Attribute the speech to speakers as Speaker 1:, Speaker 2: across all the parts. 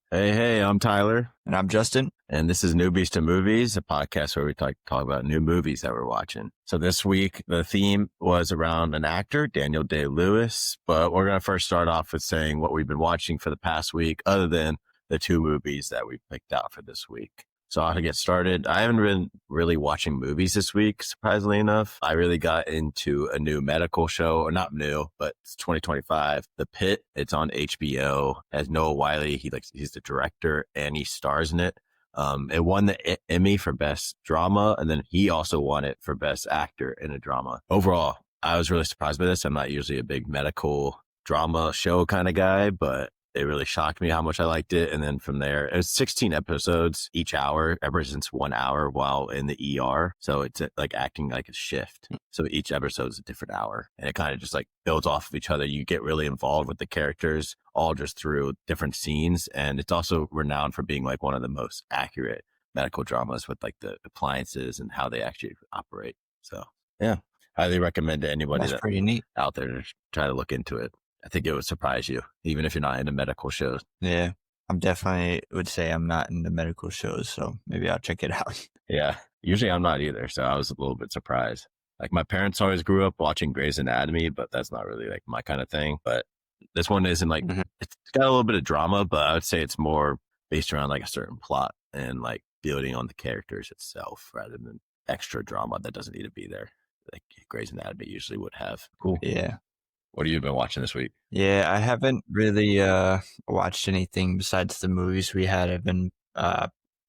Speaker 1: Hey, I'm Tyler.
Speaker 2: And I'm Justin.
Speaker 1: And this is Newbies to Movies, a podcast where we talk about new movies that we're watching. So this week, the theme was around an actor, Daniel Day-Lewis. But we're going to first start off with saying what we've been watching for the past week, other than the two movies that we picked out for this week. So to get started, I haven't been really watching movies this week, surprisingly enough. I really got into a new medical show, or not new, but it's 2025. The Pit. It's on HBO. It has Noah Wiley. He's the director and he stars in it. It won the Emmy for Best Drama, and then he also won it for Best Actor in a Drama. Overall, I was really surprised by this. I'm not usually a big medical drama show kind of guy, but it really shocked me how much I liked it. And then from there, it was 16 episodes each hour, ever since 1 hour while in the ER. So it's like acting like a shift. So each episode is a different hour, and it kind of just like builds off of each other. You get really involved with the characters all just through different scenes. And it's also renowned for being like one of the most accurate medical dramas with like the appliances and how they actually operate. So yeah, highly recommend to anybody
Speaker 2: That's pretty neat
Speaker 1: out there to try to look into it. I think it would surprise you, even if you're not into medical shows.
Speaker 2: Yeah, I'm definitely would say I'm not into medical shows, so maybe I'll check it out.
Speaker 1: Yeah, usually I'm not either, so I was a little bit surprised. Like my parents always grew up watching Grey's Anatomy, but that's not really like my kind of thing. But this one isn't like, It's got a little bit of drama, but I would say it's more based around like a certain plot and like building on the characters itself rather than extra drama that doesn't need to be there. Like Grey's Anatomy usually would have. Cool.
Speaker 2: Yeah.
Speaker 1: What have you been watching this week?
Speaker 2: Yeah, I haven't really watched anything besides the movies we had. I've been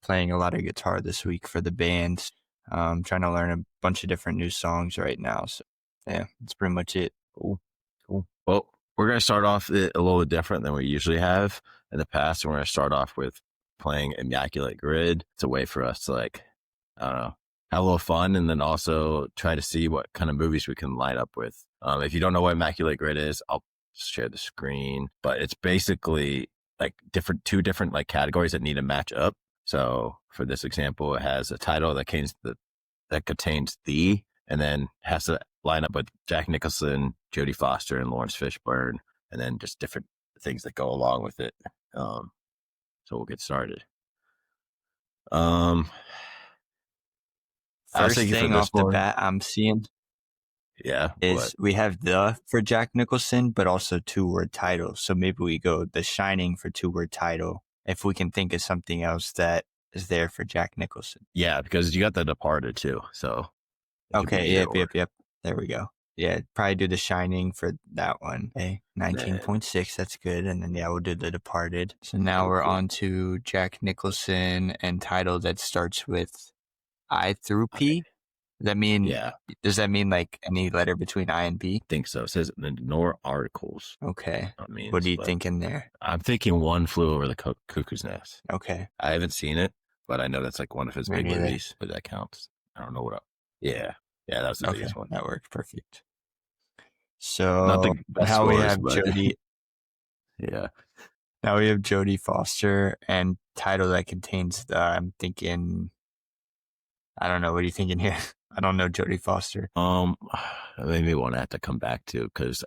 Speaker 2: playing a lot of guitar this week for the band. Trying to learn a bunch of different new songs right now. So yeah, that's pretty much it.
Speaker 1: Cool. Well, we're going to start off a little different than we usually have in the past. We're going to start off with playing Immaculate Grid. It's a way for us to like, I don't know, have a little fun and then also try to see what kind of movies we can line up with. If you don't know what Immaculate Grid is, I'll share the screen, but it's basically like two different like categories that need to match up. So for this example, it has a title that contains the, and then has to line up with Jack Nicholson, Jodie Foster, and Lawrence Fishburne, and then just different things that go along with it. So we'll get started.
Speaker 2: First thing off the bat I'm seeing is we have the for Jack Nicholson, but also 2-word title. So maybe we go The Shining for 2-word title if we can think of something else that is there for Jack Nicholson.
Speaker 1: Yeah, because you got The Departed too. So
Speaker 2: okay, yep. There we go. Yeah, probably do The Shining for that one. Okay, 19.6, that's good. And then we'll do The Departed. So now we're on to Jack Nicholson and title that starts with I through P. Does that mean like any letter between I and B?
Speaker 1: I think so. It says ignore articles.
Speaker 2: Okay. What are you thinking there?
Speaker 1: I'm thinking One Flew Over the Cuckoo's Nest.
Speaker 2: Okay.
Speaker 1: I haven't seen it, but I know that's like one of his big movies, but that counts. I don't know what else. Yeah, that was the biggest one.
Speaker 2: That worked perfect. So now we have Jodie.
Speaker 1: Yeah.
Speaker 2: Now we have Jodie Foster and title that contains the, I'm thinking, I don't know. What are you thinking here? I don't know Jodie Foster.
Speaker 1: Maybe one I have to come back to because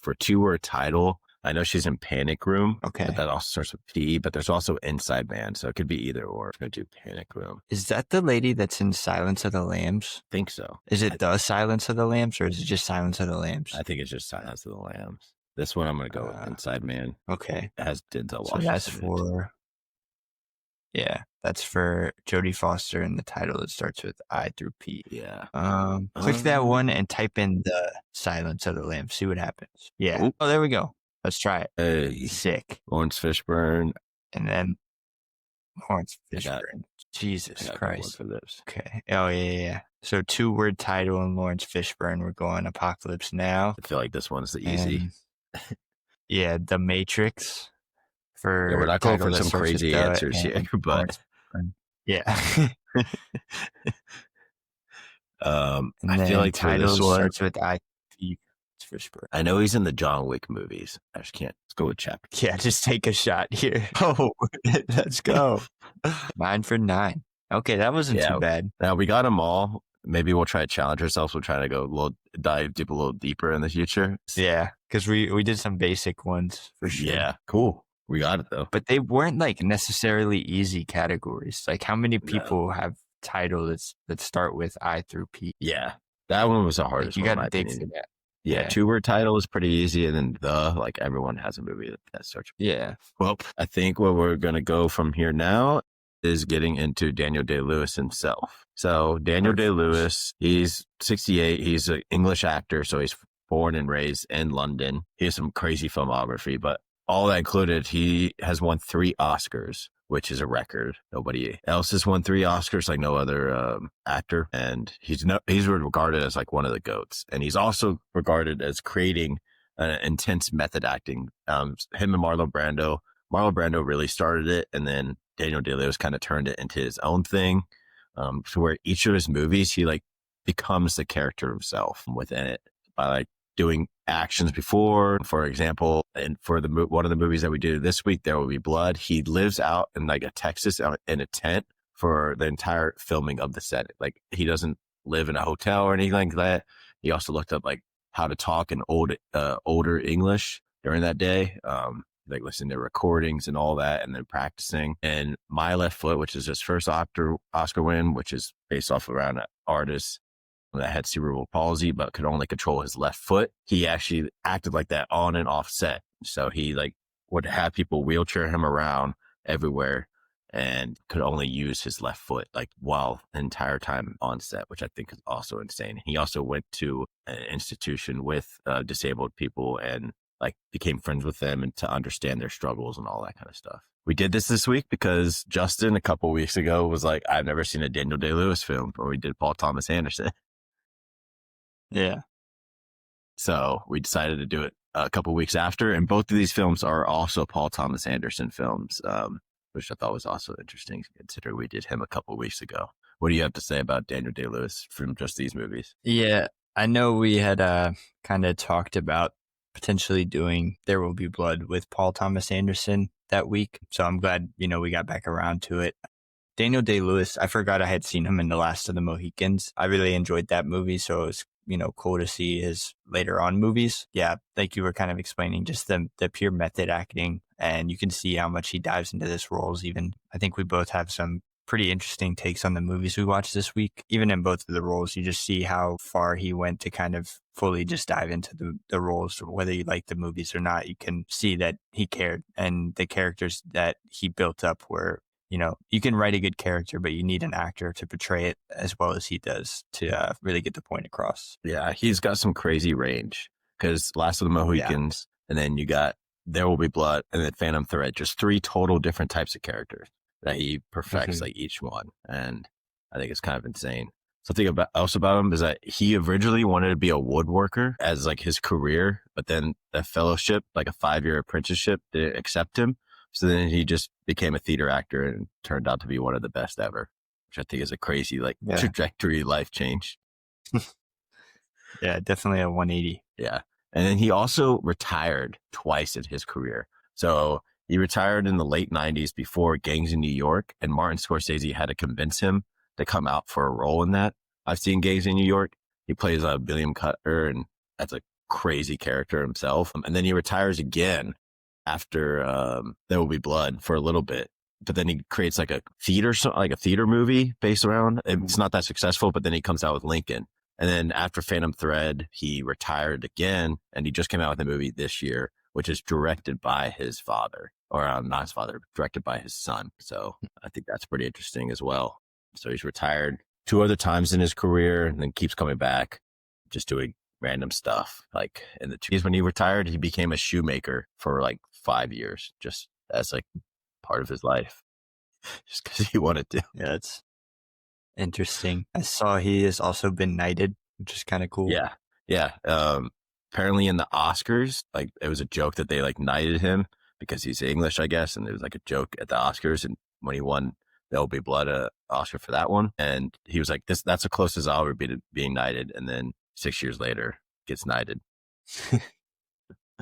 Speaker 1: for 2-word title, I know she's in Panic Room.
Speaker 2: Okay.
Speaker 1: But that also starts with P, but there's also Inside Man. So it could be either or. I'm going to do Panic Room.
Speaker 2: Is that the lady that's in Silence of the Lambs?
Speaker 1: I think so.
Speaker 2: Is it the Silence of the Lambs or is it just Silence of the Lambs?
Speaker 1: I think it's just Silence of the Lambs. This one I'm going to go with Inside Man.
Speaker 2: Okay.
Speaker 1: It has Denzel Washington.
Speaker 2: So that's for... Yeah, that's for Jodie Foster and the title that starts with I through P.
Speaker 1: Yeah.
Speaker 2: Click that one and type in the Silence of the Lambs. See what happens. Yeah. Ooh. Oh, there we go. Let's try it.
Speaker 1: Hey.
Speaker 2: Sick.
Speaker 1: Lawrence Fishburne.
Speaker 2: And then Lawrence Fishburne. Jesus Christ.
Speaker 1: For this.
Speaker 2: Okay. Oh, yeah. So 2-word title and Lawrence Fishburne. We're going Apocalypse Now.
Speaker 1: I feel like this one's the easy.
Speaker 2: Yeah, The Matrix.
Speaker 1: We're not going for some crazy answers here, but
Speaker 2: yeah.
Speaker 1: I feel like
Speaker 2: title starts with I. Fishburne.
Speaker 1: I know he's in the John Wick movies. I just can't. Let's go with chapter.
Speaker 2: Yeah, just take a shot here. Oh, let's go. 9 for 9. Okay, that wasn't too bad.
Speaker 1: Now we got them all. Maybe we'll try to challenge ourselves. We'll try to go dive deep a little deeper in the future.
Speaker 2: Yeah, because we did some basic ones for sure.
Speaker 1: Yeah, cool. We got it though.
Speaker 2: But they weren't like necessarily easy categories. Like how many people have titles that start with I through P?
Speaker 1: Yeah. That one was the hardest
Speaker 2: You
Speaker 1: one, in
Speaker 2: got
Speaker 1: my
Speaker 2: to dig
Speaker 1: opinion.
Speaker 2: for that.
Speaker 1: Yeah, 2-word title is pretty easy, and then like everyone has a movie that starts.
Speaker 2: Yeah.
Speaker 1: Well, I think where we're going to go from here now is getting into Daniel Day-Lewis himself. So Daniel Day-Lewis, he's 68. He's an English actor, so he's born and raised in London. He has some crazy filmography, but all that included, he has won 3 Oscars, which is a record. Nobody else has won 3 Oscars, like no other actor. And he's regarded as like one of the GOATs. And he's also regarded as creating an intense method acting. Him and Marlon Brando really started it. And then Daniel Day-Lewis kind of turned it into his own thing. To where each of his movies, he like becomes the character himself within it by like doing actions before, for example, and for one of the movies that we did this week, There Will Be Blood, he lives out in like a Texas in a tent for the entire filming of the set. Like he doesn't live in a hotel or anything like that. He also looked up like how to talk in older English during that day. Like listening to recordings and all that, and then practicing. And My Left Foot, which is his first Oscar win, which is based off around an artist that had cerebral palsy but could only control his left foot. He actually acted like that on and off set. So he like would have people wheelchair him around everywhere and could only use his left foot like while the entire time on set, which I think is also insane. He also went to an institution with disabled people and like became friends with them and to understand their struggles and all that kind of stuff. We did this week because Justin a couple weeks ago was like, I've never seen a Daniel Day-Lewis film, or we did Paul Thomas Anderson.
Speaker 2: Yeah.
Speaker 1: So we decided to do it a couple weeks after. And both of these films are also Paul Thomas Anderson films, which I thought was also interesting considering we did him a couple weeks ago. What do you have to say about Daniel Day-Lewis from just these movies?
Speaker 2: Yeah, I know we had kind of talked about potentially doing There Will Be Blood with Paul Thomas Anderson that week. So I'm glad, we got back around to it. Daniel Day-Lewis, I forgot I had seen him in The Last of the Mohicans. I really enjoyed that movie. So it was, cool to see his later on movies. Yeah, like you were kind of explaining, just the pure method acting. And you can see how much he dives into this roles. Even I think we both have some pretty interesting takes on the movies we watched this week. Even in both of the roles, you just see how far he went to kind of fully just dive into the roles. Whether you like the movies or not, you can see that he cared, and the characters that he built up were, you can write a good character, but you need an actor to portray it as well as he does to really get the point across.
Speaker 1: Yeah, he's got some crazy range because Last of the Mohicans, and then you got There Will Be Blood, and then Phantom Thread, just 3 total different types of characters that he perfects like each one. And I think it's kind of insane. Something else about him is that he originally wanted to be a woodworker as like his career, but then the fellowship, like a 5-year apprenticeship, didn't accept him. So then he just became a theater actor and turned out to be one of the best ever, which I think is a crazy trajectory life change.
Speaker 2: Yeah, definitely a 180.
Speaker 1: Yeah. And then he also retired twice in his career. So he retired in the late 90s before Gangs in New York, and Martin Scorsese had to convince him to come out for a role in that. I've seen Gangs in New York. He plays Billiam Cutter, and that's a crazy character himself. And then he retires again after There Will Be Blood for a little bit. But then he creates like a theater movie based around. It's not that successful, but then he comes out with Lincoln. And then after Phantom Thread, he retired again, and he just came out with a movie this year, which is directed by his father, or not his father, directed by his son. So I think that's pretty interesting as well. So he's retired 2 other times in his career and then keeps coming back, just doing random stuff. Like in the 20s when he retired, he became a shoemaker for like 5 years, just as like part of his life, just because he wanted to.
Speaker 2: Yeah, it's interesting. I saw he has also been knighted, which is kind of cool.
Speaker 1: Yeah. Yeah. Apparently in the Oscars, like it was a joke that they like knighted him because he's English, I guess. And it was like a joke at the Oscars. And when he won There'll Be Blood, Oscar for that one. And he was like, that's the closest I'll ever be to being knighted. And then 6 years later gets knighted. So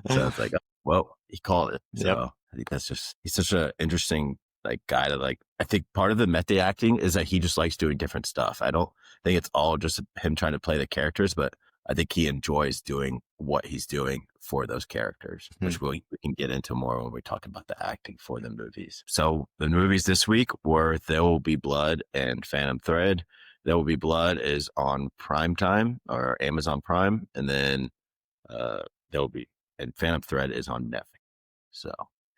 Speaker 1: it's like, well, he called it. So I think he's such an interesting like guy to like, I think part of the method acting is that he just likes doing different stuff. I don't think it's all just him trying to play the characters, but I think he enjoys doing what he's doing for those characters, which we can get into more when we talk about the acting for the movies. So the movies this week were There Will Be Blood and Phantom Thread. There Will Be Blood is on Primetime or Amazon Prime, and then and Phantom Thread is on Netflix. So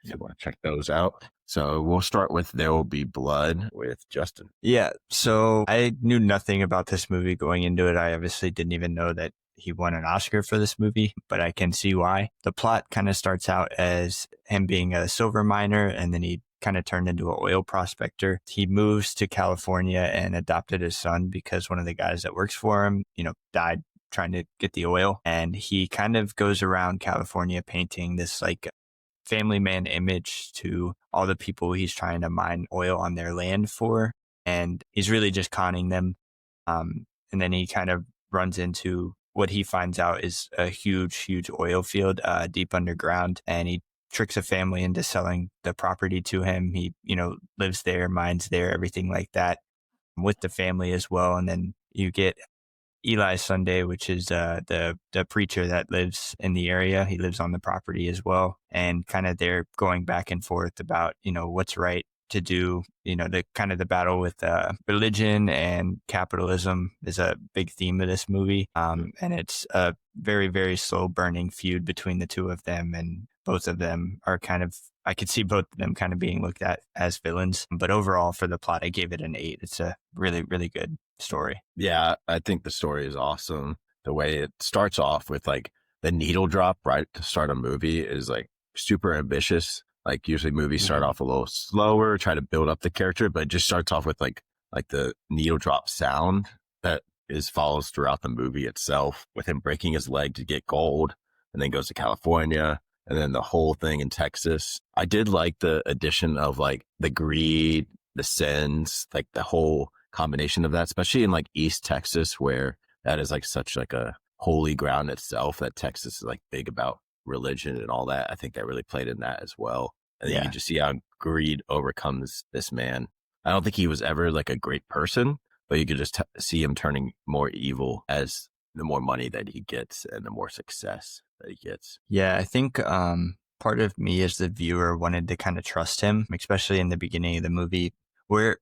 Speaker 1: if you want to check those out. So we'll start with There Will Be Blood with Justin.
Speaker 2: Yeah. So I knew nothing about this movie going into it. I obviously didn't even know that he won an Oscar for this movie, but I can see why. The plot kind of starts out as him being a silver miner, and then he kind of turned into an oil prospector. He moves to California and adopted his son because one of the guys that works for him, died trying to get the oil. And he kind of goes around California painting this like family man image to all the people he's trying to mine oil on their land for. And he's really just conning them. And then he kind of runs into what he finds out is a huge oil field deep underground. And he tricks a family into selling the property to him. He, lives there, mines there, everything like that with the family as well. And then you get Eli Sunday, which is the preacher that lives in the area. He lives on the property as well. And kind of they're going back and forth about, what's right to do. The battle with religion and capitalism is a big theme of this movie. And it's a very, very slow burning feud between the two of them. And both of them are I could see both of them kind of being looked at as villains. But overall, for the plot, I gave it an 8. It's a really, really good story.
Speaker 1: Yeah, I think the story is awesome. The way it starts off with like the needle drop right to start a movie is like super ambitious. Like usually movies start off a little slower, try to build up the character, but it just starts off with like the needle drop sound that follows throughout the movie itself, with him breaking his leg to get gold and then goes to California. And then the whole thing in Texas. I did like the addition of like the greed, the sins, like the whole combination of that, especially in like East Texas, where that is like such like a holy ground itself, that Texas is like big about religion and all that. I think that really played in that as well. And you can just see how greed overcomes this man. I don't think he was ever like a great person, but you could just see him turning more evil as the more money that he gets and the more success that he gets.
Speaker 2: Yeah, I think part of me as the viewer wanted to kind of trust him, especially in the beginning of the movie. We're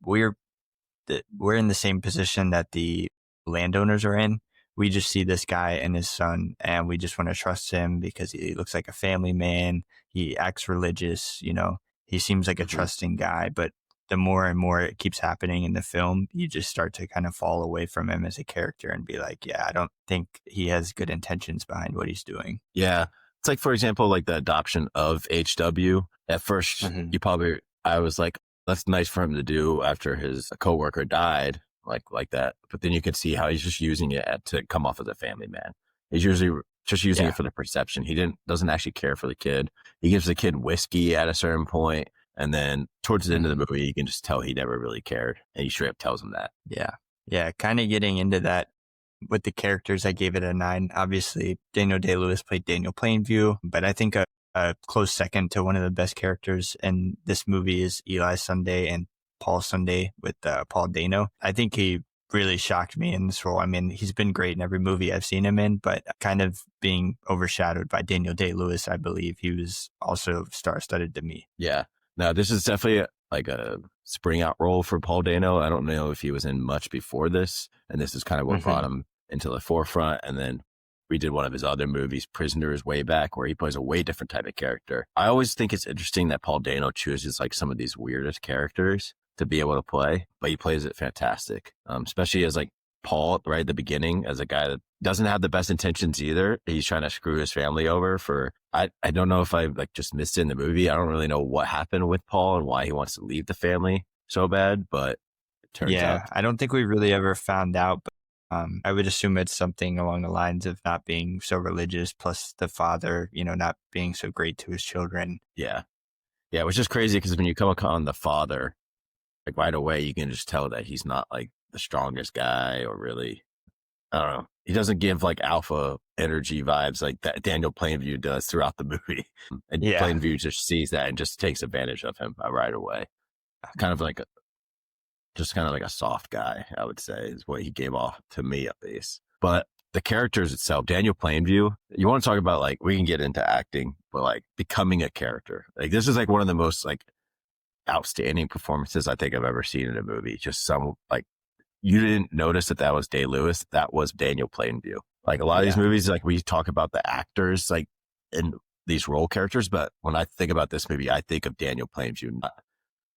Speaker 2: in the same position that the landowners are in. We just see this guy and his son, and we just want to trust him because he looks like a family man. He acts religious, he seems like a trusting guy. But the more and more it keeps happening in the film, you just start to kind of fall away from him as a character and be like, yeah, I don't think he has good intentions behind what he's doing.
Speaker 1: Yeah. It's like, for example, like the adoption of HW. At first, I was like, that's nice for him to do after his coworker died, like that. But then you can see how he's just using it to come off as a family man. He's usually just using it for the perception. He doesn't actually care for the kid. He gives the kid whiskey at a certain point, and then towards the end of the movie, you can just tell he never really cared, and he straight up tells him that.
Speaker 2: Yeah. Kind of getting into that with the characters, I gave it a 9. Obviously, Daniel Day-Lewis played Daniel Plainview, but I think a close second to one of the best characters in this movie is Eli Sunday and Paul Sunday with Paul Dano. I think he really shocked me in this role. I mean, he's been great in every movie I've seen him in, but kind of being overshadowed by Daniel Day-Lewis, I believe he was also star-studded to me.
Speaker 1: Yeah. No, this is definitely like a spring out role for Paul Dano. I don't know if he was in much before this, and this is kind of what brought him into the forefront. And then we did one of his other movies, Prisoners, way back, where he plays a way different type of character. I always think it's interesting that Paul Dano chooses like some of these weirdest characters to be able to play, but he plays it fantastic. Especially as like Paul right at the beginning, as a guy that doesn't have the best intentions either. He's trying to screw his family over for, I don't know if I like just missed it in the movie. I don't really know what happened with Paul and why he wants to leave the family so bad, but it turns out.
Speaker 2: I don't think we really ever found out, but I would assume it's something along the lines of not being so religious, plus the father, not being so great to his children.
Speaker 1: Yeah, which is crazy because when you come upon the father, like right away, you can just tell that he's not like the strongest guy, or really, I don't know. He doesn't give like alpha energy vibes like that Daniel Plainview does throughout the movie. And Plainview just sees that and just takes advantage of him right away. Kind of like a soft guy, I would say, is what he gave off to me at least. But the characters itself, Daniel Plainview, you want to talk about like, we can get into acting, but like becoming a character. Like this is like one of the most like outstanding performances I think I've ever seen in a movie. Just some like, you didn't notice that was Day-Lewis. That was Daniel Plainview. Like a lot of these movies, like we talk about the actors, like in these role characters. But when I think about this movie, I think of Daniel Plainview, not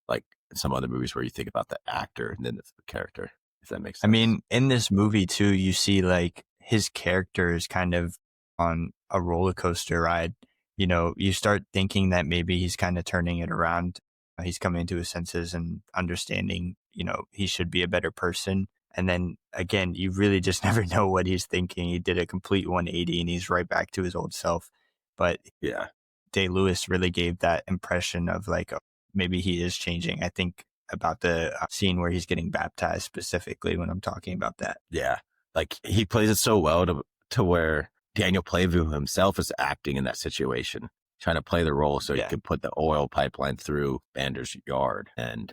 Speaker 1: like some other movies where you think about the actor and then the character, if that makes sense.
Speaker 2: I mean, in this movie too, you see like his character is kind of on a roller coaster ride. You know, you start thinking that maybe he's kind of turning it around. He's coming to his senses and understanding, you know, he should be a better person. And then again, you really just never know what he's thinking. He did a complete 180 and he's right back to his old self. But
Speaker 1: yeah,
Speaker 2: Day-Lewis really gave that impression of like, maybe he is changing. I think about the scene where he's getting baptized specifically when I'm talking about that.
Speaker 1: Yeah. Like he plays it so well to where Daniel Plainview himself is acting in that situation, trying to play the role so he could put the oil pipeline through Bander's yard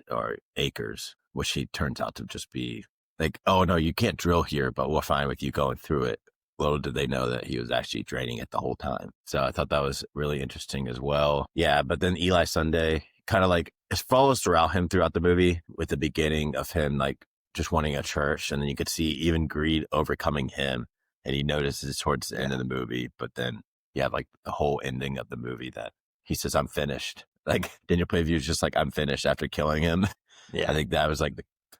Speaker 1: or acres, which he turns out to just be like, oh no, you can't drill here, but we're fine with you going through it. Little did they know that he was actually draining it the whole time. So I thought that was really interesting as well. Yeah, but then Eli Sunday kind of like, it follows throughout the movie with the beginning of him like just wanting a church. And then you could see even greed overcoming him. And he notices towards the end of the movie. But then you have like the whole ending of the movie that he says, I'm finished. Like Daniel Plainview is just like, I'm finished after killing him. Yeah. I think that was like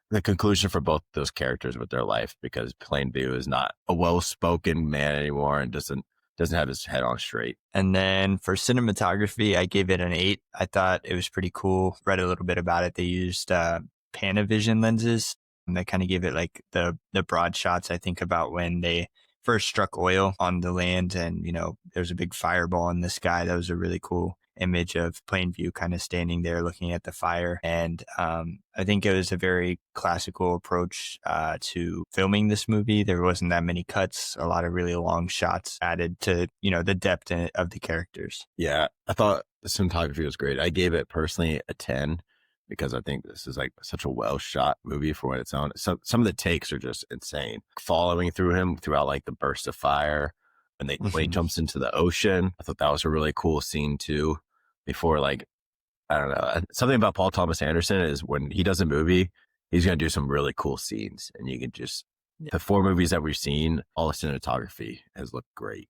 Speaker 1: the conclusion for both those characters with their life, because Plainview is not a well-spoken man anymore and doesn't have his head on straight.
Speaker 2: And then for cinematography, I gave it an 8. I thought it was pretty cool. Read a little bit about it. They used Panavision lenses, and they kind of give it like the broad shots. I think about when they first struck oil on the land and, you know, there's a big fireball in the sky. That was a really cool image of Plainview kind of standing there looking at the fire. And I think it was a very classical approach to filming this movie. There wasn't that many cuts, a lot of really long shots added to, you know, the depth of the characters.
Speaker 1: Yeah, I thought the cinematography was great. I gave it personally a 10 because I think this is like such a well shot movie for what it's on. Some of the takes are just insane. Following through him throughout like the burst of fire when he jumps into the ocean. I thought that was a really cool scene too. Before, like, I don't know, something about Paul Thomas Anderson is when he does a movie, he's going to do some really cool scenes. And you can just, the 4 movies that we've seen, all the cinematography has looked great.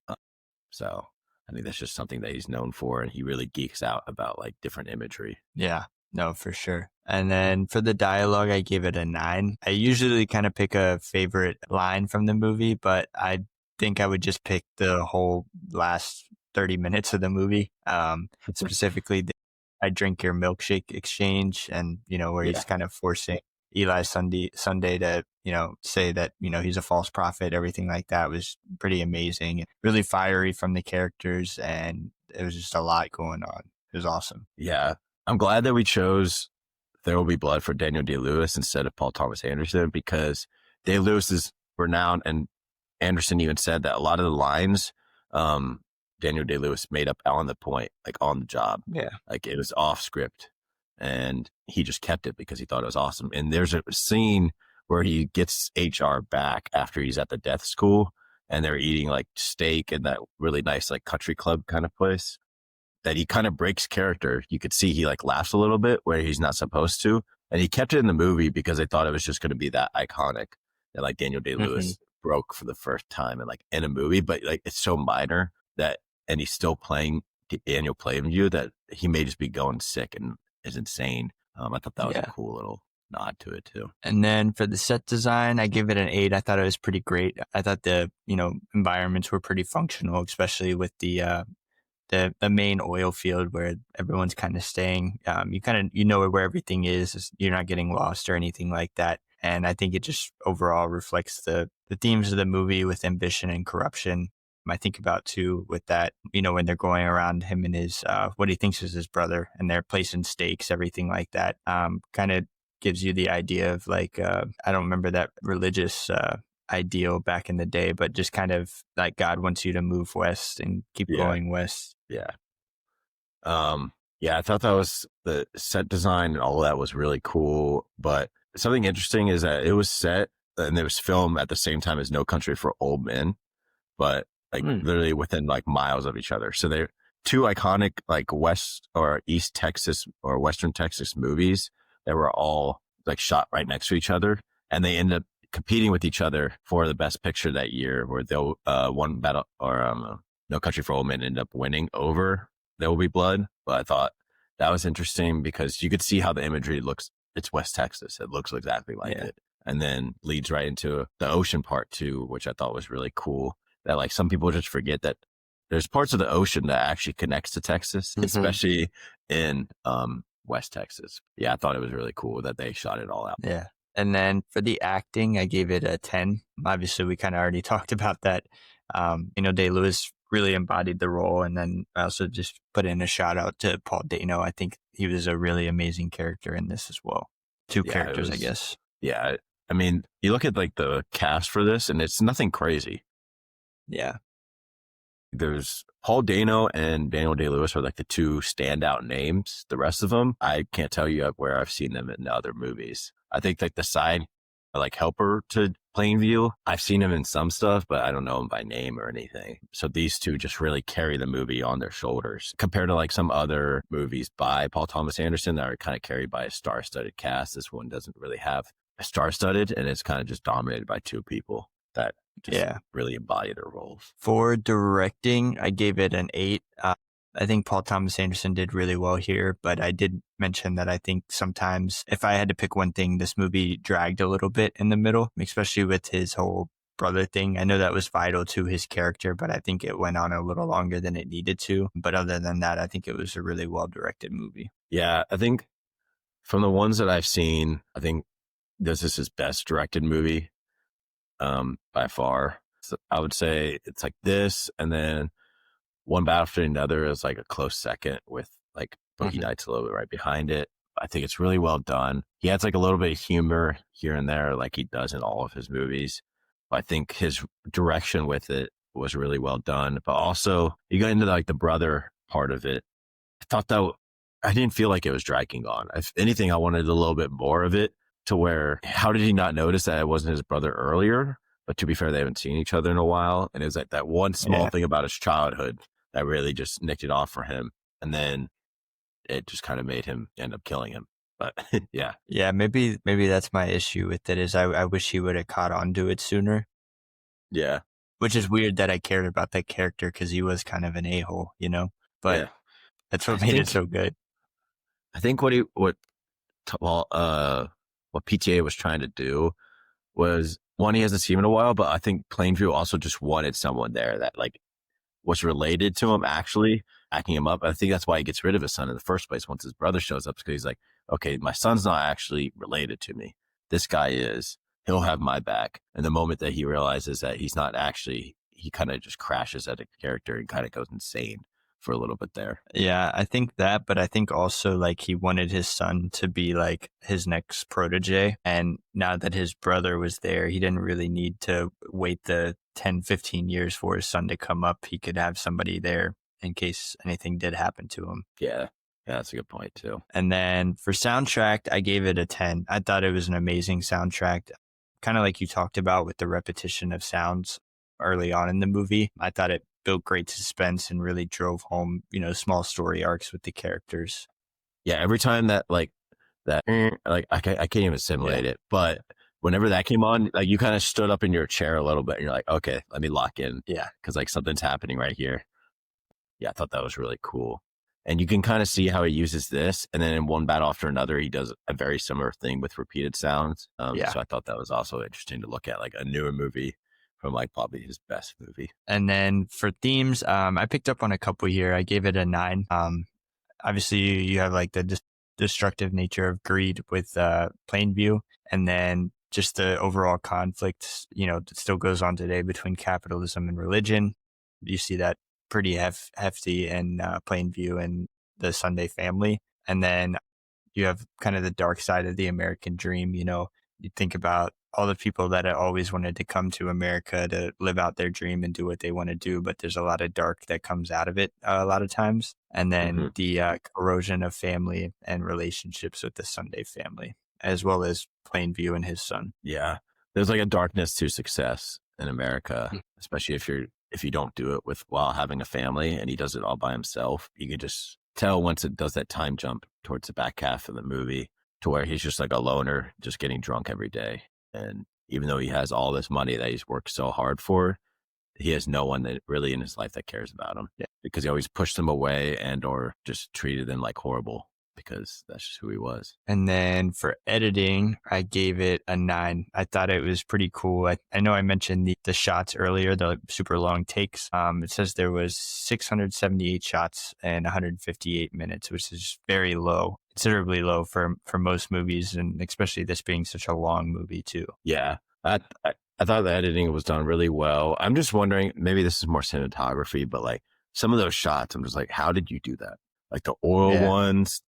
Speaker 1: So I think that's just something that he's known for. And he really geeks out about like different imagery.
Speaker 2: Yeah, no, for sure. And then for the dialogue, I gave it a 9. I usually kind of pick a favorite line from the movie, but I think I would just pick the whole last 30 minutes of the movie, specifically I drink your milkshake exchange, and, you know, where he's kind of forcing Eli Sunday to, you know, say that, you know, he's a false prophet. Everything like that was pretty amazing, really fiery from the characters, and it was just a lot going on. It was awesome.
Speaker 1: Yeah. I'm glad that we chose There Will Be Blood for Daniel Day-Lewis instead of Paul Thomas Anderson, because Day-Lewis is renowned, and Anderson even said that a lot of the lines, Daniel Day-Lewis made up on the point, like on the job.
Speaker 2: Yeah.
Speaker 1: Like it was off script and he just kept it because he thought it was awesome. And there's a scene where he gets HR back after he's at the death school and they're eating like steak in that really nice, like country club kind of place, that he kind of breaks character. You could see he like laughs a little bit where he's not supposed to. And he kept it in the movie because they thought it was just going to be that iconic that like Daniel Day-Lewis broke for the first time and like in a movie, but like it's so minor that, and he's still playing Daniel Plainview that he may just be going sick and is insane. I thought that was a cool little nod to it too.
Speaker 2: And then for the set design, I give it an 8. I thought it was pretty great. I thought the, you know, environments were pretty functional, especially with the main oil field where everyone's kind of staying. You know where everything is. You're not getting lost or anything like that. And I think it just overall reflects the themes of the movie with ambition and corruption. I think about too with that, you know, when they're going around him and his, what he thinks is his brother, and they're placing stakes, everything like that, kind of gives you the idea of like, I don't remember that religious, ideal back in the day, but just kind of like God wants you to move west and keep going west.
Speaker 1: Yeah. I thought that was the set design and all of that was really cool. But something interesting is that it was set and it was filmed at the same time as No Country for Old Men, but like literally within like miles of each other. So they're two iconic like West or East Texas or Western Texas movies that were all like shot right next to each other, and they end up competing with each other for the best picture that year, where they'll one battle or No Country for Old Men ended up winning over There Will Be Blood. But I thought that was interesting because you could see how the imagery looks. It's West Texas. It looks exactly like it. And then leads right into the ocean part too, which I thought was really cool. That like some people just forget that there's parts of the ocean that actually connects to Texas, especially in West Texas. Yeah, I thought it was really cool that they shot it all out.
Speaker 2: Yeah. And then for the acting, I gave it a 10. Obviously, we kind of already talked about that. Day-Lewis really embodied the role. And then I also just put in a shout out to Paul Dano. I think he was a really amazing character in this as well. Two characters, I guess.
Speaker 1: Yeah. I mean, you look at like the cast for this and it's nothing crazy.
Speaker 2: Yeah.
Speaker 1: There's Paul Dano and Daniel Day-Lewis are like the two standout names. The rest of them, I can't tell you where I've seen them in other movies. I think like the side like helper to Plainview, I've seen him in some stuff, but I don't know him by name or anything. So these two just really carry the movie on their shoulders compared to like some other movies by Paul Thomas Anderson that are kind of carried by a star-studded cast. This one doesn't really have a star-studded, and it's kind of just dominated by two people that just really embody their roles.
Speaker 2: For directing, I gave it an 8. I think Paul Thomas Anderson did really well here, but I did mention that I think sometimes if I had to pick one thing, this movie dragged a little bit in the middle, especially with his whole brother thing. I know that was vital to his character, but I think it went on a little longer than it needed to. But other than that, I think it was a really well-directed movie.
Speaker 1: Yeah, I think from the ones that I've seen, I think this is his best directed movie by far. So I would say it's like this, and then One Battle After Another is like a close second, with like Boogie Nights a little bit right behind it. I think it's really well done. He adds like a little bit of humor here and there like he does in all of his movies. But I think his direction with it was really well done. But also you got into like the brother part of it. I thought that I didn't feel like it was dragging on. If anything, I wanted a little bit more of it, to where how did he not notice that it wasn't his brother earlier? But to be fair, they haven't seen each other in a while. And it was like that one small thing about his childhood that really just nicked it off for him. And then it just kind of made him end up killing him. But yeah.
Speaker 2: Yeah, maybe that's my issue with it, is I wish he would have caught on to it sooner.
Speaker 1: Yeah.
Speaker 2: Which is weird that I cared about that character because he was kind of an a-hole, you know? But that's what made it so good.
Speaker 1: I think what PTA was trying to do was, one, he hasn't seen him in a while, but I think Plainview also just wanted someone there that like was related to him, actually backing him up. I think that's why he gets rid of his son in the first place once his brother shows up, because he's like, okay, my son's not actually related to me. This guy is. He'll have my back. And the moment that he realizes that he's not actually, he kind of just crashes at a character and kind of goes insane for a little bit there.
Speaker 2: Yeah, I think that, but I think also like he wanted his son to be like his next protege. And now that his brother was there, he didn't really need to wait the 10, 15 years for his son to come up. He could have somebody there in case anything did happen to him.
Speaker 1: Yeah, that's a good point too.
Speaker 2: And then for soundtrack, I gave it a 10. I thought it was an amazing soundtrack. Kind of like you talked about with the repetition of sounds early on in the movie. I thought it built great suspense and really drove home, small story arcs with the characters.
Speaker 1: Yeah, every time that I can't even simulate it, but whenever that came on, like you kind of stood up in your chair a little bit and you're like, okay, let me lock in.
Speaker 2: Yeah.
Speaker 1: Because like something's happening right here. Yeah, I thought that was really cool. And you can kind of see how he uses this. And then in One Battle After Another, he does a very similar thing with repeated sounds. So I thought that was also interesting to look at, like a newer movie from like probably his best movie.
Speaker 2: And then for themes, I picked up on a couple here. I gave it a 9. Obviously, you have like the destructive nature of greed with Plainview. And then just the overall conflict, that still goes on today between capitalism and religion. You see that pretty hefty in Plainview and the Sunday Family. And then you have kind of the dark side of the American dream. You think about all the people that always wanted to come to America to live out their dream and do what they want to do, but there's a lot of dark that comes out of it a lot of times. And then the corrosion of family and relationships with the Sunday Family, as well as Plainview and his son.
Speaker 1: Yeah. there's like a darkness to success in America, especially if you don't do it while having a family, and he does it all by himself. You can just tell once it does that time jump towards the back half of the movie to where he's just like a loner, just getting drunk every day. And even though he has all this money that he's worked so hard for, he has no one that really in his life that cares about him, because he always pushed them away and or just treated them like horrible, because that's just who he was.
Speaker 2: And then for editing, I gave it a 9. I thought it was pretty cool. I know I mentioned the shots earlier, the super long takes. It says there was 678 shots and 158 minutes, which is very low, considerably low for most movies, and especially this being such a long movie too.
Speaker 1: Yeah. I thought the editing was done really well. I'm just wondering, maybe this is more cinematography, but like some of those shots, I'm just like, how did you do that? Like the oil ones,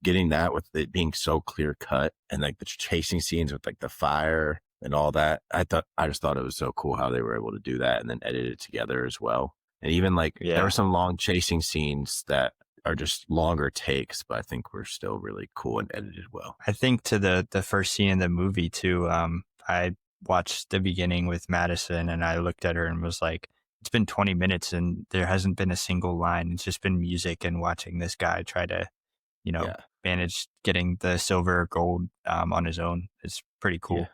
Speaker 1: getting that with it being so clear cut, and like the chasing scenes with like the fire and all that. I just thought it was so cool how they were able to do that and then edit it together as well. And even like there were some long chasing scenes that are just longer takes, but I think were still really cool and edited well.
Speaker 2: I think to the first scene in the movie too, I watched the beginning with Madison, and I looked at her and was like, it's been 20 minutes and there hasn't been a single line. It's just been music and watching this guy try to, manage getting the silver or gold on his own. It's pretty cool.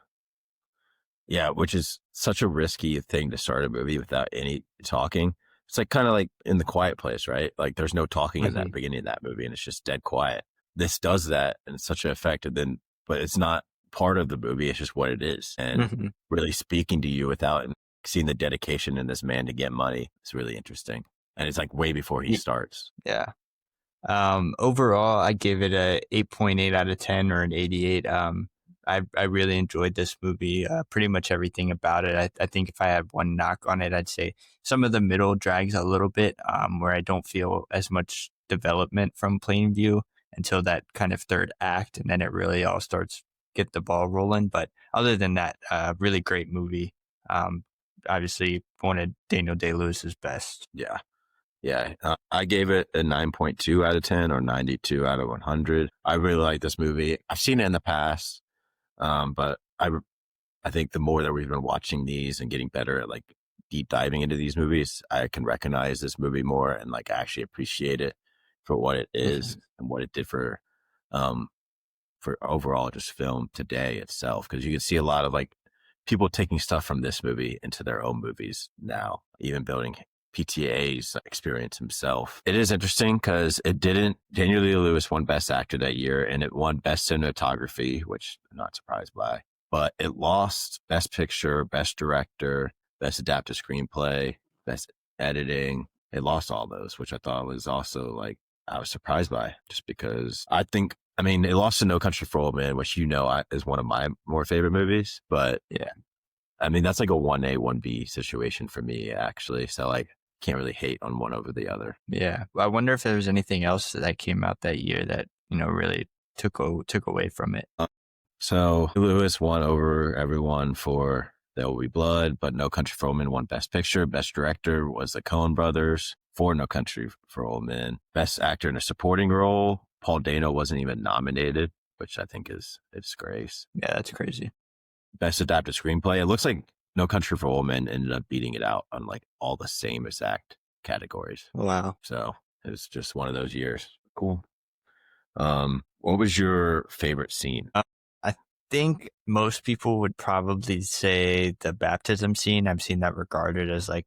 Speaker 1: Yeah, which is such a risky thing to start a movie without any talking. It's like kind of like in The Quiet Place, right? Like there's no talking in that beginning of that movie, and it's just dead quiet. This does that, and it's such an effect. And then, but it's not part of the movie. It's just what it is, and really speaking to you without seeing the dedication in this man to get money. It's really interesting, and it's like way before he starts.
Speaker 2: Yeah. Overall, I give it a 8.8 out of 10 or an 88. I really enjoyed this movie. Pretty much everything about it. I think if I had one knock on it, I'd say some of the middle drags a little bit, where I don't feel as much development from Plainview until that kind of third act, and then it really all starts get the ball rolling. But other than that, really great movie. Obviously one of Daniel Day-Lewis's best.
Speaker 1: Yeah. I gave it a 9.2 out of 10 or 92 out of 100. I really like this movie. I've seen it in the past, but I think the more that we've been watching these and getting better at like deep diving into these movies, I can recognize this movie more and like actually appreciate it for what it is and what it did for overall just film today itself. Because you can see a lot of like people taking stuff from this movie into their own movies now, even building PTA's experience himself. It is interesting because Daniel Day-Lewis won Best Actor that year, and it won Best Cinematography, which I'm not surprised by, but it lost Best Picture, Best Director, Best Adapted Screenplay, Best Editing. It lost all those, which I thought was also like, I was surprised by, just because it lost to No Country for Old Men, which is one of my more favorite movies, but that's like a 1A, 1B situation for me, actually. So like, can't really hate on one over the other.
Speaker 2: Yeah. Well, I wonder if there was anything else that came out that year that, really took away from it.
Speaker 1: So Lewis won over everyone for There Will Be Blood, but No Country for Old Men won Best Picture. Best Director was the Coen brothers for No Country for Old Men. Best Actor in a Supporting Role, Paul Dano wasn't even nominated, which I think is a disgrace.
Speaker 2: Yeah, that's crazy.
Speaker 1: Best Adapted Screenplay, it looks like No Country for Old Men ended up beating it out on like all the same exact categories.
Speaker 2: Wow.
Speaker 1: So it was just one of those years. Cool. What was your favorite scene?
Speaker 2: I think most people would probably say the baptism scene. I've seen that regarded as like,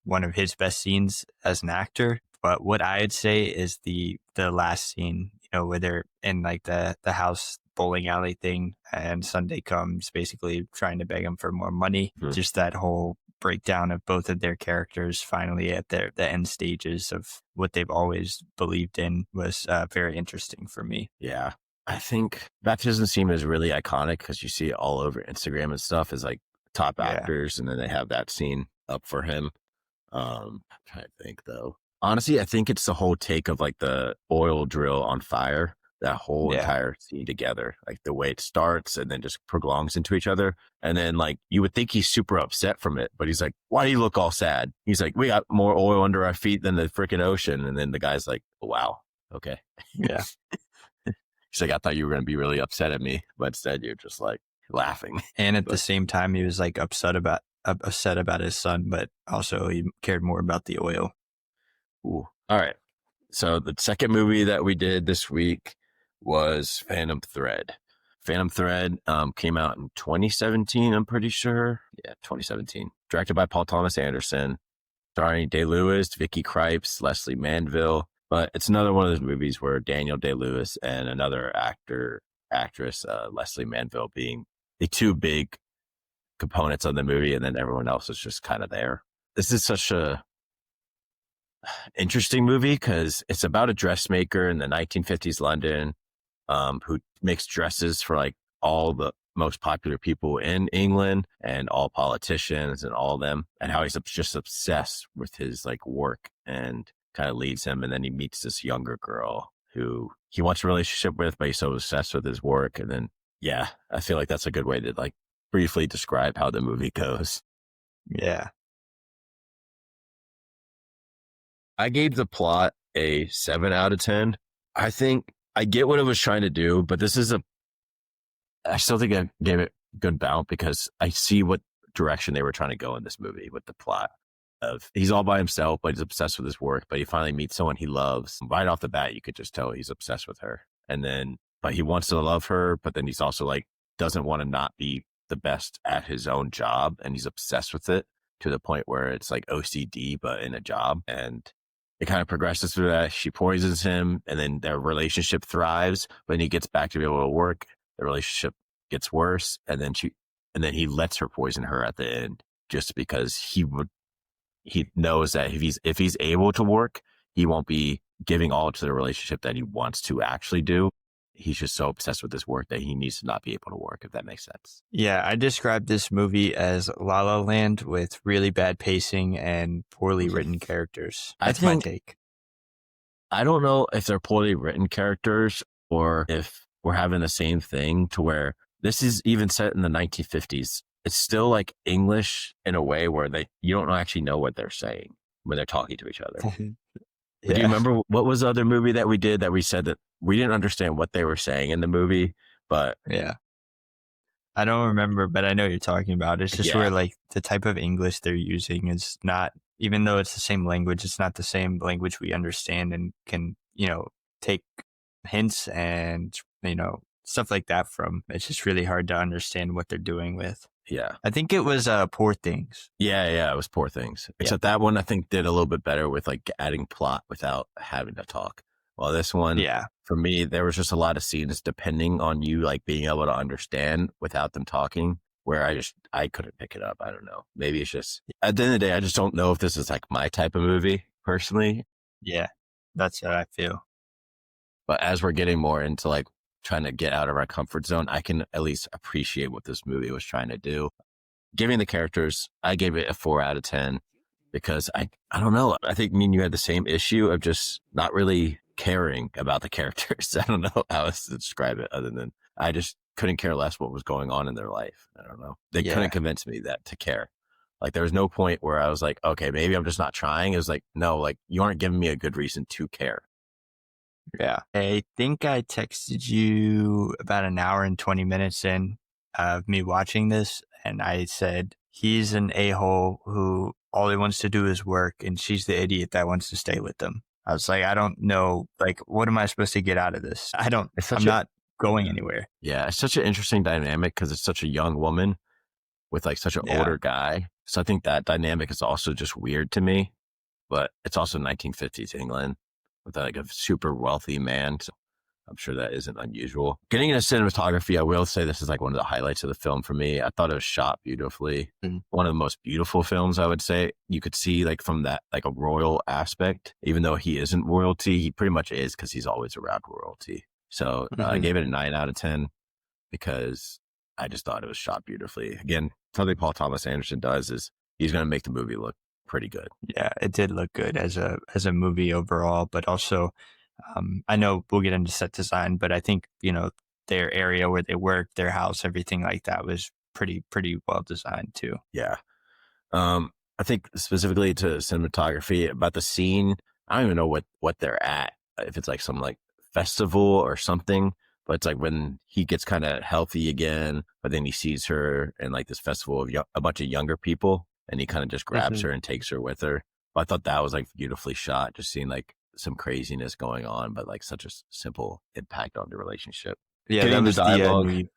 Speaker 2: one of his best scenes as an actor. But what I'd say is the last scene, where they're in like the house bowling alley thing, and Sunday comes basically trying to beg him for more money. Just that whole breakdown of both of their characters finally at the end stages of what they've always believed in was very interesting for me.
Speaker 1: Yeah. I think baptism scene is really iconic because you see it all over Instagram and stuff as like top actors, and then they have that scene up for him. I'm trying to think though. Honestly, I think it's the whole take of like the oil drill on fire, that whole entire scene together, like the way it starts and then just prolongs into each other. And then like, you would think he's super upset from it, but he's like, why do you look all sad? He's like, we got more oil under our feet than the freaking ocean. And then the guy's like, wow, okay.
Speaker 2: Yeah.
Speaker 1: He's like, I thought you were going to be really upset at me, but instead you're just like, laughing.
Speaker 2: And at the same time, he was like upset about his son, but also he cared more about the oil.
Speaker 1: Ooh. All right. So the second movie that we did this week was Phantom Thread. Phantom Thread came out in 2017, I'm pretty sure. Yeah, 2017. Directed by Paul Thomas Anderson, starring Day-Lewis, Vicky Krieps, Leslie Manville. But it's another one of those movies where Daniel Day-Lewis and another actress, Leslie Manville, being the two big components of the movie, and then everyone else is just kind of there. This is such a interesting movie because it's about a dressmaker in the 1950s London who makes dresses for like all the most popular people in England and all politicians and all of them, and how he's just obsessed with his like work and kind of leads him. And then he meets this younger girl who he wants a relationship with, but he's so obsessed with his work. And then, yeah, I feel like that's a good way to like briefly describe how the movie goes.
Speaker 2: Yeah.
Speaker 1: I gave the plot a 7 out of 10. I think I get what it was trying to do, but I still think I gave it a good bounce because I see what direction they were trying to go in this movie with the plot of he's all by himself, but he's obsessed with his work, but he finally meets someone he loves. Right off the bat, you could just tell he's obsessed with her. And then, but he wants to love her, but then he's also like, doesn't want to not be the best at his own job. And he's obsessed with it to the point where it's like OCD, but in a job. And it kind of progresses through that. She poisons him, and then their relationship thrives. When he gets back to be able to work, the relationship gets worse. And then he lets her poison her at the end, just because he knows that if he's able to work, he won't be giving all to the relationship that he wants to actually do. He's just so obsessed with his work that he needs to not be able to work, if that makes sense.
Speaker 2: Yeah, I described this movie as La La Land with really bad pacing and poorly written characters. That's my take.
Speaker 1: I don't know if they're poorly written characters or if we're having the same thing to where this is even set in the 1950s. It's still like English in a way where you don't actually know what they're saying when they're talking to each other. Yeah. Do you remember what was the other movie that we did that we said that we didn't understand what they were saying in the movie? But
Speaker 2: yeah, I don't remember, but I know what you're talking about. It's just where like the type of English they're using is not, even though it's the same language, it's not the same language we understand and can, take hints and, stuff like that from. It's just really hard to understand what they're doing with.
Speaker 1: Yeah.
Speaker 2: I think it was Poor Things.
Speaker 1: Yeah, it was Poor Things. Except that one I think did a little bit better with like adding plot without having to talk. Well, this one, for me, there was just a lot of scenes depending on you like being able to understand without them talking, where I couldn't pick it up. I don't know. Maybe it's just, at the end of the day, I just don't know if this is like my type of movie personally.
Speaker 2: Yeah, that's how I feel.
Speaker 1: But as we're getting more into like trying to get out of our comfort zone, I can at least appreciate what this movie was trying to do. Giving the characters, I gave it a 4 out of 10 because I don't know. I think me and you had the same issue of just not really caring about the characters. I don't know how else to describe it other than I just couldn't care less what was going on in their life. I don't know. They couldn't convince me to care. Like there was no point where I was like, okay, maybe I'm just not trying. It was like, no, like you aren't giving me a good reason to care.
Speaker 2: Yeah. I think I texted you about an hour and 20 minutes in of me watching this. And I said, he's an a-hole who all he wants to do is work. And she's the idiot that wants to stay with them. I was like, I don't know. Like, what am I supposed to get out of this? I'm not going anywhere.
Speaker 1: Yeah. It's such an interesting dynamic because it's such a young woman with like such an older guy. So I think that dynamic is also just weird to me, but it's also 1950s England with like a super wealthy man. So I'm sure that isn't unusual. Getting into cinematography, I will say this is like one of the highlights of the film for me. I thought it was shot beautifully. Mm-hmm. One of the most beautiful films, I would say. You could see like from that, like a royal aspect, even though he isn't royalty, he pretty much is because he's always around royalty. So I gave it a 9 out of 10 because I just thought it was shot beautifully. Again, something Paul Thomas Anderson does is he's going to make the movie look pretty good.
Speaker 2: Yeah, it did look good as a movie overall, but also I know we'll get into set design, but I think, their area where they work, their house, everything like that was pretty well designed too.
Speaker 1: Yeah. I think specifically to cinematography about the scene, I don't even know what they're at. If it's like some like festival or something, But it's like when he gets kind of healthy again, but then he sees her in like this festival of a bunch of younger people, and he kind of just grabs her and takes her with her. But I thought that was like beautifully shot, just seeing like some craziness going on, but like such a simple impact on the relationship.
Speaker 2: Yeah,
Speaker 1: Getting
Speaker 2: that was
Speaker 1: the dialogue.
Speaker 2: the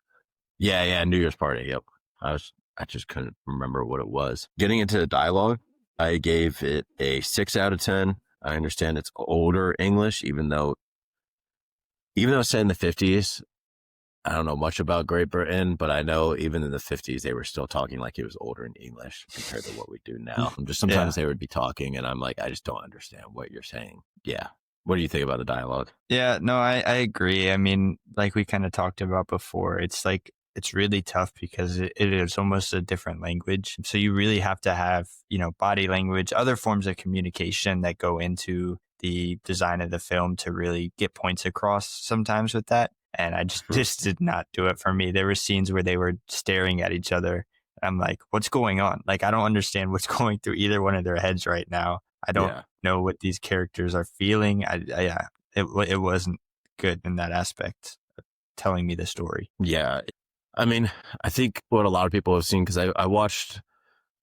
Speaker 1: Yeah, New Year's party. Yep. I just couldn't remember what it was. Getting into the dialogue, I gave it a 6 out of 10. I understand it's older English, even though it's set in the 50s. I don't know much about Great Britain, but I know even in the 50s, they were still talking like it was older in English compared to what we do now. Just sometimes they would be talking and I'm like, I just don't understand what you're saying. Yeah. What do you think about the dialogue?
Speaker 2: Yeah, no, I agree. I mean, like we kind of talked about before, it's like, it's really tough because it is almost a different language. So you really have to have, body language, other forms of communication that go into the design of the film to really get points across sometimes with that. And I just did not do it for me. There were scenes where they were staring at each other. I'm like, what's going on? Like, I don't understand what's going through either one of their heads right now. I don't know what these characters are feeling. It wasn't good in that aspect of telling me the story.
Speaker 1: Yeah. I mean, I think what a lot of people have seen, because I watched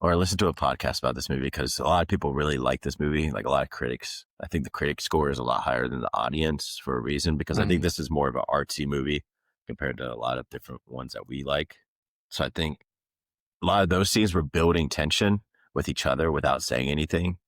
Speaker 1: or I listened to a podcast about this movie because a lot of people really like this movie, like a lot of critics. I think the critic score is a lot higher than the audience for a reason, because I think this is more of an artsy movie compared to a lot of different ones that we like. So I think a lot of those scenes were building tension with each other without saying anything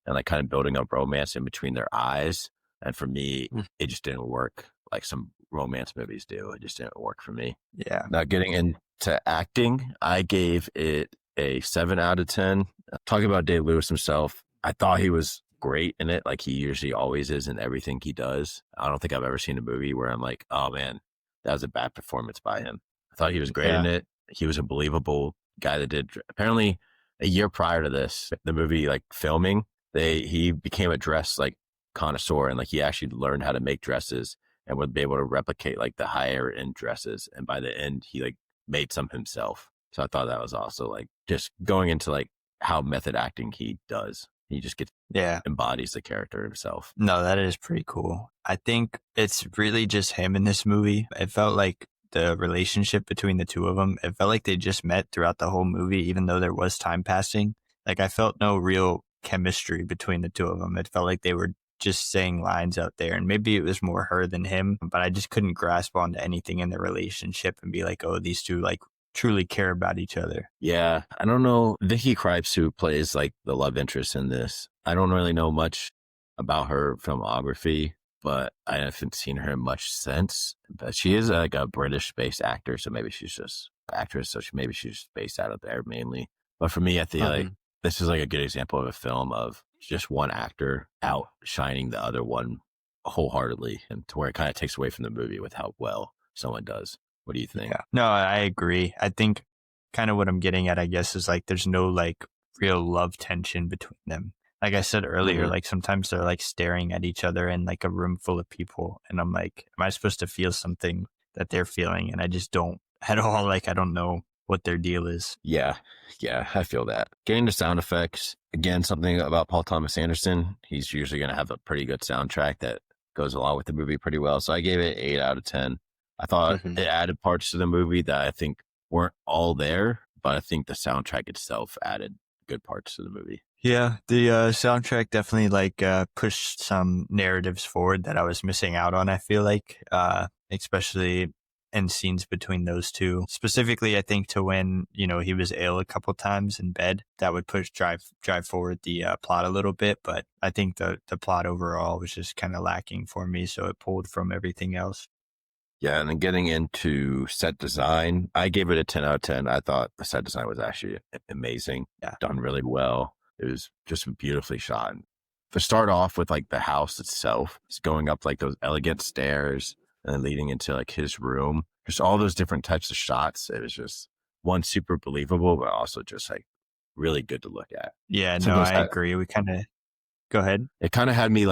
Speaker 1: and like kind of building up romance in between their eyes. And for me, it just didn't work like some romance movies do. It just didn't work for me.
Speaker 2: Yeah.
Speaker 1: Now getting into acting, I gave it a 7 out of 10. Talking about Day-Lewis himself, I thought he was great in it, like he usually always is in everything he does. I don't think I've ever seen a movie where I'm like, oh man, that was a bad performance by him. I thought he was great in it. He was a believable guy that did. Apparently, a year prior to this, the movie like filming, he became a dress like connoisseur, and like he actually learned how to make dresses and would be able to replicate like the higher end dresses. And by the end, he like made some himself. So I thought that was also like just going into like how method acting he does. He just embodies the character himself.
Speaker 2: No, that is pretty cool. I think it's really just him in this movie. It felt like the relationship between the two of them, it felt like they just met throughout the whole movie, even though there was time passing. Like I felt no real chemistry between the two of them. It felt like they were just saying lines out there, and maybe it was more her than him, but I just couldn't grasp onto anything in the relationship and be like, oh, these two like truly care about each other.
Speaker 1: Yeah. I don't know. Vicky Krieps, who plays like the love interest in this, I don't really know much about her filmography, but I haven't seen her much since. But she is like a British-based actor, so maybe she's just actress, so maybe she's based out of there mainly. But for me, I feel like this is like a good example of a film of just one actor outshining the other one wholeheartedly, and to where it kind of takes away from the movie with how well someone does. What do you think?
Speaker 2: Yeah. No, I agree. I think kind of what I'm getting at, I guess, is like there's no like real love tension between them. Like I said earlier, like sometimes they're like staring at each other in like a room full of people, and I'm like, am I supposed to feel something that they're feeling? And I just don't at all. Like I don't know what their deal is.
Speaker 1: Yeah, I feel that. Getting to sound effects, again, something about Paul Thomas Anderson. He's usually going to have a pretty good soundtrack that goes along with the movie pretty well. So I gave it 8 out of 10. I thought it added parts to the movie that I think weren't all there, but I think the soundtrack itself added good parts to the movie.
Speaker 2: Yeah, the soundtrack definitely like pushed some narratives forward that I was missing out on, I feel like, especially in scenes between those two. Specifically, I think to when, he was ill a couple times in bed, that would drive forward the plot a little bit. But I think the plot overall was just kind of lacking for me, so it pulled from everything else.
Speaker 1: Yeah, and then getting into set design, I gave it a 10 out of 10. I thought the set design was actually amazing.
Speaker 2: Yeah.
Speaker 1: Done really well. It was just beautifully shot. To start off with like the house itself, it's going up like those elegant stairs and then leading into like his room. Just all those different types of shots. It was just one super believable, but also just like really good to look at.
Speaker 2: Yeah, no, I agree. We kind of go ahead.
Speaker 1: It kind of had me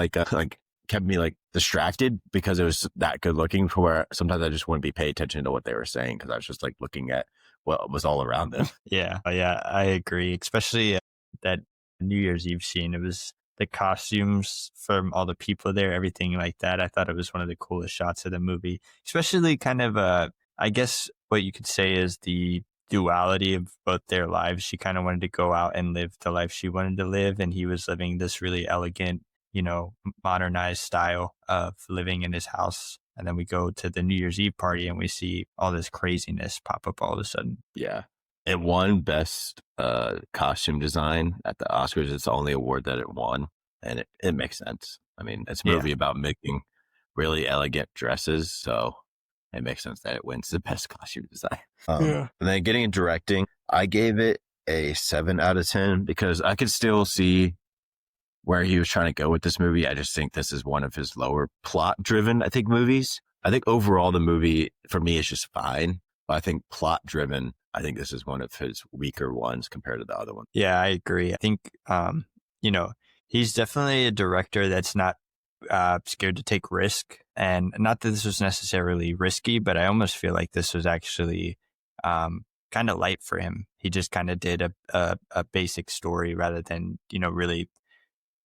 Speaker 1: kept me like distracted because it was that good looking, to where sometimes I just wouldn't be paying attention to what they were saying because I was just like looking at what was all around them.
Speaker 2: Yeah, I agree. Especially that New Year's Eve scene. It was the costumes from all the people there, everything like that. I thought it was one of the coolest shots of the movie, especially kind of, I guess what you could say is the duality of both their lives. She kind of wanted to go out and live the life she wanted to live, and he was living this really elegant, modernized style of living in his house. And then we go to the New Year's Eve party and we see all this craziness pop up all of a sudden.
Speaker 1: Yeah. It won best costume design at the Oscars. It's the only award that it won. And it makes sense. I mean, it's a movie about making really elegant dresses. So it makes sense that it wins the best costume design. And then getting into directing, I gave it a 7 out of 10 because I could still see where he was trying to go with this movie. I just think this is one of his lower plot driven, movies. I think overall the movie for me is just fine, but I think plot driven, I think this is one of his weaker ones compared to the other one.
Speaker 2: Yeah, I agree. I think, he's definitely a director that's not scared to take risk. And not that this was necessarily risky, but I almost feel like this was actually kind of light for him. He just kind of did a basic story rather than, really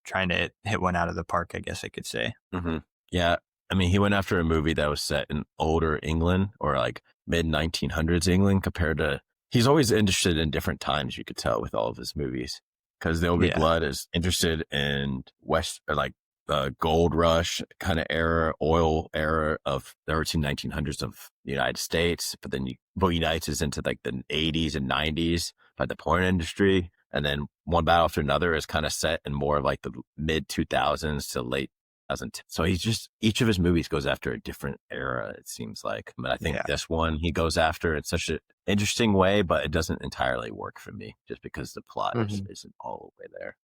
Speaker 2: trying to hit one out of the park, I guess I could say.
Speaker 1: Mm-hmm. Yeah. I mean, he went after a movie that was set in older England or like mid 1900s England compared to, he's always interested in different times, you could tell with all of his movies. Because There Will Be Blood is interested in the gold rush kind of era, oil era of the early 1900s of the United States. But then Boogie Nights is into like the 80s and 90s by the porn industry. And then One Battle After Another is kind of set in more of like the mid 2000s to late 2010. So each of his movies goes after a different era, it seems like. But I think this one he goes after in such an interesting way, but it doesn't entirely work for me just because the plot isn't all the way there.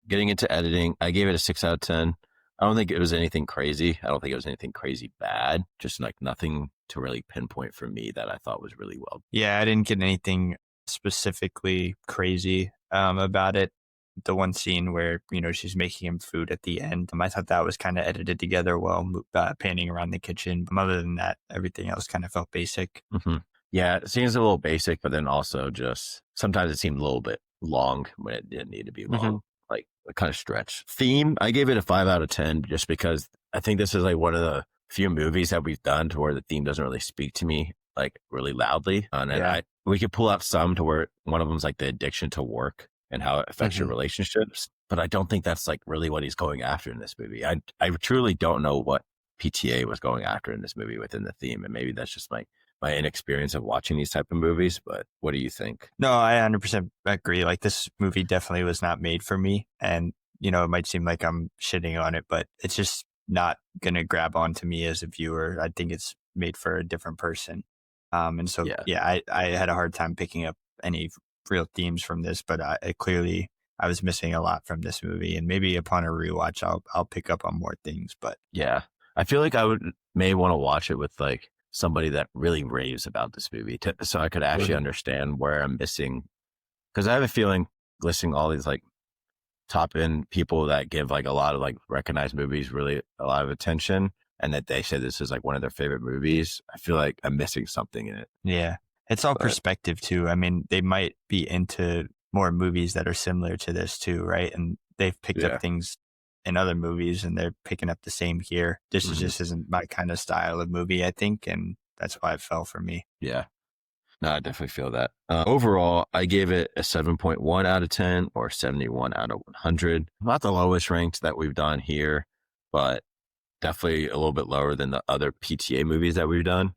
Speaker 1: Getting into editing, I gave it a 6 out of 10. I don't think it was anything crazy. I don't think it was anything crazy bad. Just like nothing to really pinpoint for me that I thought was really well.
Speaker 2: Yeah, I didn't get anything specifically crazy about it. The one scene where, she's making him food at the end, I thought that was kind of edited together well, panning around the kitchen. But other than that, everything else kind of felt basic.
Speaker 1: Mm-hmm. Yeah, it seems a little basic, but then also just sometimes it seemed a little bit long when it didn't need to be long. Like a kind of stretch. Theme, I gave it a 5 out of 10 just because I think this is like one of the few movies that we've done to where the theme doesn't really speak to me like really loudly. And we could pull out some to where one of them is like the addiction to work and how it affects your relationships. But I don't think that's like really what he's going after in this movie. I truly don't know what PTA was going after in this movie within the theme. And maybe that's just my inexperience of watching these type of movies. But what do you think?
Speaker 2: No, I 100% agree. Like this movie definitely was not made for me. And, it might seem like I'm shitting on it, but it's just not going to grab onto me as a viewer. I think it's made for a different person. And so, I had a hard time picking up any real themes from this, but I was missing a lot from this movie, and maybe upon a rewatch, I'll pick up on more things. But
Speaker 1: yeah, I feel like I may want to watch it with like somebody that really raves about this movie, so I could actually understand where I'm missing. Because I have a feeling listening to all these like top end people that give like a lot of like recognized movies really a lot of attention, and that they say this is like one of their favorite movies, I feel like I'm missing something in it.
Speaker 2: Yeah. It's all perspective too. I mean, they might be into more movies that are similar to this too, right? And they've picked up things in other movies and they're picking up the same here. This just isn't my kind of style of movie, I think. And that's why it fell for me.
Speaker 1: Yeah. No, I definitely feel that. Overall, I gave it a 7.1 out of 10 or 71 out of 100. Not the lowest ranked that we've done here, but definitely a little bit lower than the other PTA movies that we've done.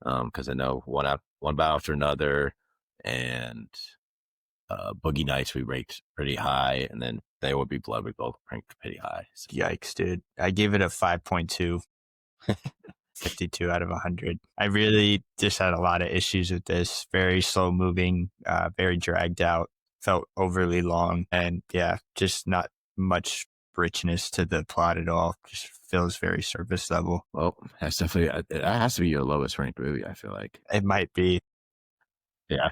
Speaker 1: Because I know One Battle After Another and Boogie Nights we ranked pretty high, and then There Will Be Blood we both ranked pretty high. So.
Speaker 2: Yikes, dude. I gave it a 5.2. 52 out of 100. I really just had a lot of issues with this. Very slow moving, very dragged out, felt overly long, and just not much richness to the plot at all. Just feels very surface level.
Speaker 1: Well, that's definitely, it has to be your lowest ranked movie, I feel like.
Speaker 2: It might be.
Speaker 1: Yeah.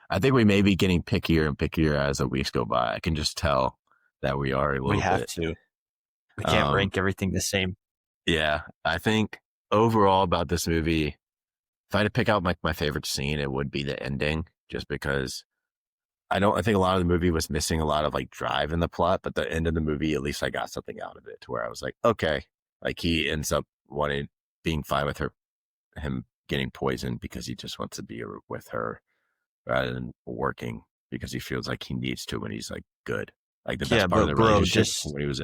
Speaker 1: I think we may be getting pickier and pickier as the weeks go by. I can just tell that we are a little bit.
Speaker 2: We have to. We can't rank everything the same.
Speaker 1: Yeah. I think overall about this movie, if I had to pick out my favorite scene, it would be the ending, just because I think a lot of the movie was missing a lot of like drive in the plot, but the end of the movie, at least I got something out of it to where I was like, okay, like he ends up being fine with him getting poisoned because he just wants to be with her rather than working because he feels like he needs to when he's like good. Like the best part of the relationship when he was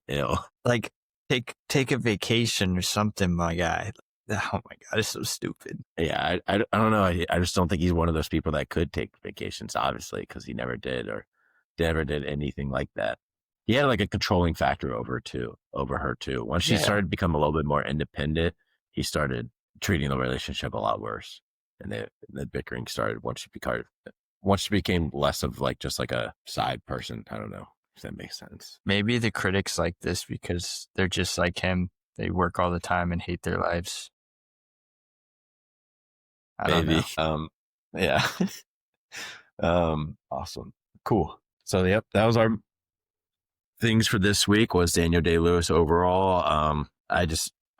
Speaker 1: ill.
Speaker 2: Like take a vacation or something, my guy. Oh my God, it's so stupid.
Speaker 1: Yeah, I don't know. I just don't think he's one of those people that could take vacations, obviously, because he never did or never did anything like that. He had like a controlling factor over her too. Once she started to become a little bit more independent, he started treating the relationship a lot worse. And the bickering started once she became less of like just like a side person. I don't know if that makes sense.
Speaker 2: Maybe the critics like this because they're just like him. They work all the time and hate their lives.
Speaker 1: Maybe. Yeah. Awesome. Cool. So, yep, that was our things for this week was Daniel Day-Lewis overall. I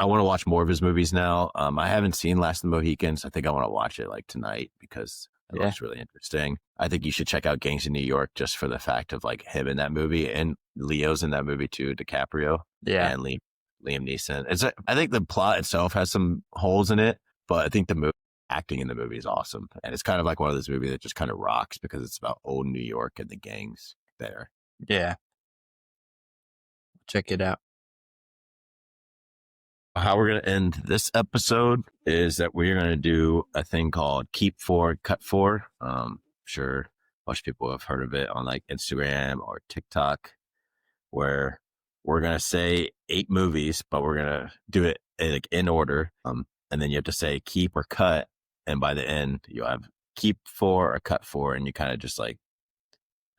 Speaker 1: want to watch more of his movies now. I haven't seen Last of the Mohicans. I think I want to watch it like tonight because it looks really interesting. I think you should check out Gangs of New York just for the fact of like him in that movie, and Leo's in that movie too, DiCaprio.
Speaker 2: Yeah.
Speaker 1: And Liam Neeson. I think the plot itself has some holes in it, but I think the acting in the movie is awesome. And it's kind of like one of those movies that just kind of rocks because it's about old New York and the gangs there.
Speaker 2: Yeah. Check it out.
Speaker 1: How we're going to end this episode is that we're going to do a thing called Keep 4, Cut 4. Sure a bunch of people have heard of it on like Instagram or TikTok, where we're going to say 8 movies, but we're going to do it like in order. And then you have to say keep or cut. And by the end, you'll have keep 4 or cut 4. And you kind of just like,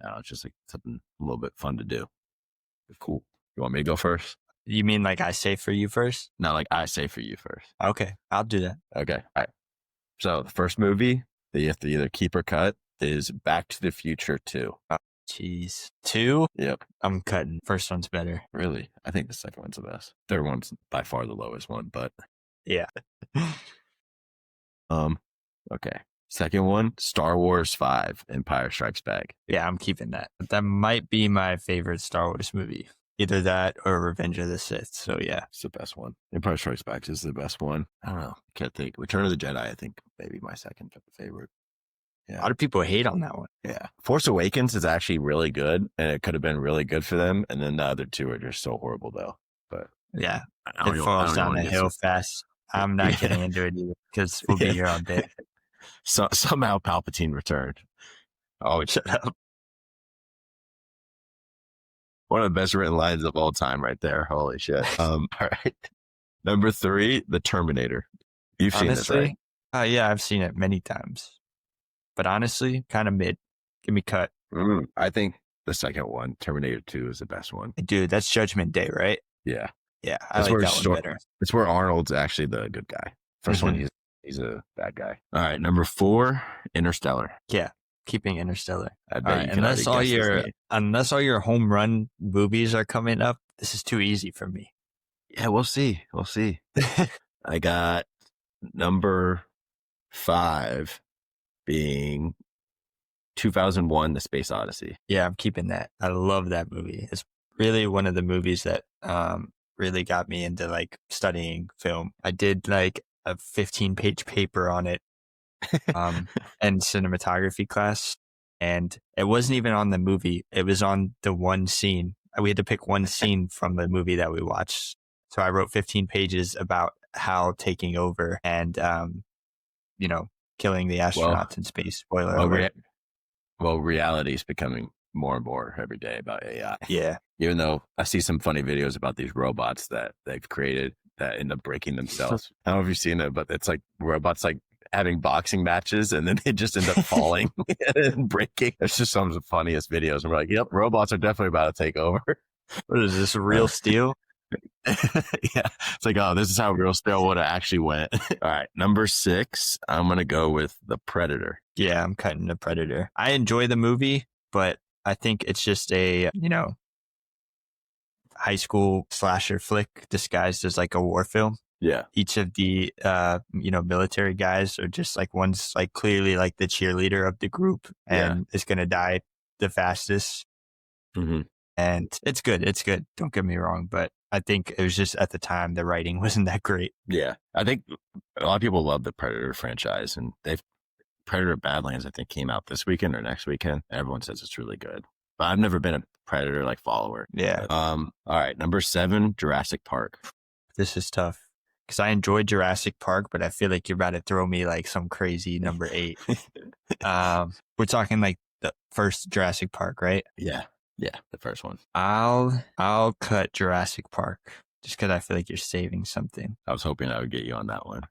Speaker 1: I don't know, it's just like something a little bit fun to do. Cool. You want me to go first?
Speaker 2: You mean like I say for you first?
Speaker 1: No, like I say for you first.
Speaker 2: Okay, I'll do that.
Speaker 1: Okay. All right. So the first movie that you have to either keep or cut is Back to the Future 2.
Speaker 2: Jeez. 2?
Speaker 1: Yep.
Speaker 2: I'm cutting. First one's better.
Speaker 1: Really? I think the second one's the best. Third one's by far the lowest one, but
Speaker 2: yeah.
Speaker 1: Okay. Second one, Star Wars 5, Empire Strikes Back.
Speaker 2: Yeah, I'm keeping that. That might be my favorite Star Wars movie. Either that or Revenge of the Sith. So yeah.
Speaker 1: It's the best one. Empire Strikes Back is the best one. I don't know. I can't think. Return of the Jedi, I think maybe my second favorite. Yeah.
Speaker 2: A lot of people hate on that one.
Speaker 1: Yeah. Force Awakens is actually really good, and it could have been really good for them. And then the other two are just so horrible though. But
Speaker 2: yeah, it falls down the hill fast. I'm not getting into it either because we'll be here all day.
Speaker 1: So somehow Palpatine returned. Oh, shut up. One of the best written lines of all time right there. Holy shit. All right. Number 3, The Terminator. You've seen this, right?
Speaker 2: Yeah, I've seen it many times. But honestly, kind of mid. Give me cut.
Speaker 1: I think the second one, Terminator 2, is the best one.
Speaker 2: Dude, that's Judgment Day, right?
Speaker 1: Yeah.
Speaker 2: Yeah, I like that one better.
Speaker 1: It's where Arnold's actually the good guy. First one, he's a bad guy. All right, number 4, Interstellar.
Speaker 2: Yeah, keeping Interstellar.
Speaker 1: I bet you
Speaker 2: unless all your home run movies are coming up, this is too easy for me.
Speaker 1: Yeah, we'll see. I got number 5 being 2001, The Space Odyssey.
Speaker 2: Yeah, I'm keeping that. I love that movie. It's really one of the movies that really got me into like studying film. I did like a 15-page paper on it in cinematography class, and it wasn't even on the movie. It was on the one scene. We had to pick one scene from the movie that we watched. So I wrote 15 pages about how taking over and, killing the astronauts in space. Spoiler alert.
Speaker 1: Reality is becoming more and more every day about AI.
Speaker 2: Yeah.
Speaker 1: Even though I see some funny videos about these robots that they've created that end up breaking themselves. I don't know if you've seen it, but it's like robots like having boxing matches and then they just end up falling and breaking. It's just some of the funniest videos. And we're like, yep, robots are definitely about to take over.
Speaker 2: What is this, Real Steel?
Speaker 1: Yeah. It's like, oh, this is how Real Steel would have actually went. All right. Number 6, I'm going to go with The Predator.
Speaker 2: Yeah, I'm cutting The Predator. I enjoy the movie, but I think it's just a, high school slasher flick disguised as like a war film.
Speaker 1: Yeah.
Speaker 2: Each of the, military guys are just like one's like clearly like the cheerleader of the group and is going to die the fastest.
Speaker 1: Mm-hmm.
Speaker 2: And it's good. It's good. Don't get me wrong. But I think it was just at the time, the writing wasn't that great.
Speaker 1: Yeah. I think a lot of people love the Predator franchise, and Predator Badlands, I think, came out this weekend or next weekend. Everyone says it's really good, but I've never been a Predator like follower.
Speaker 2: Yeah.
Speaker 1: All right. Number 7, Jurassic Park.
Speaker 2: This is tough because I enjoyed Jurassic Park, but I feel like you're about to throw me like some crazy number 8. We're talking like the first Jurassic Park, right?
Speaker 1: Yeah. Yeah. The first one.
Speaker 2: I'll cut Jurassic Park just because I feel like you're saving something.
Speaker 1: I was hoping I would get you on that one.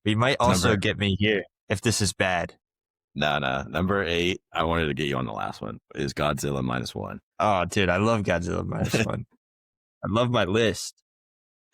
Speaker 2: We might also get me here if this is bad.
Speaker 1: No. Number 8, I wanted to get you on the last one, is Godzilla -1.
Speaker 2: Oh, dude, I love Godzilla -1. I love my list.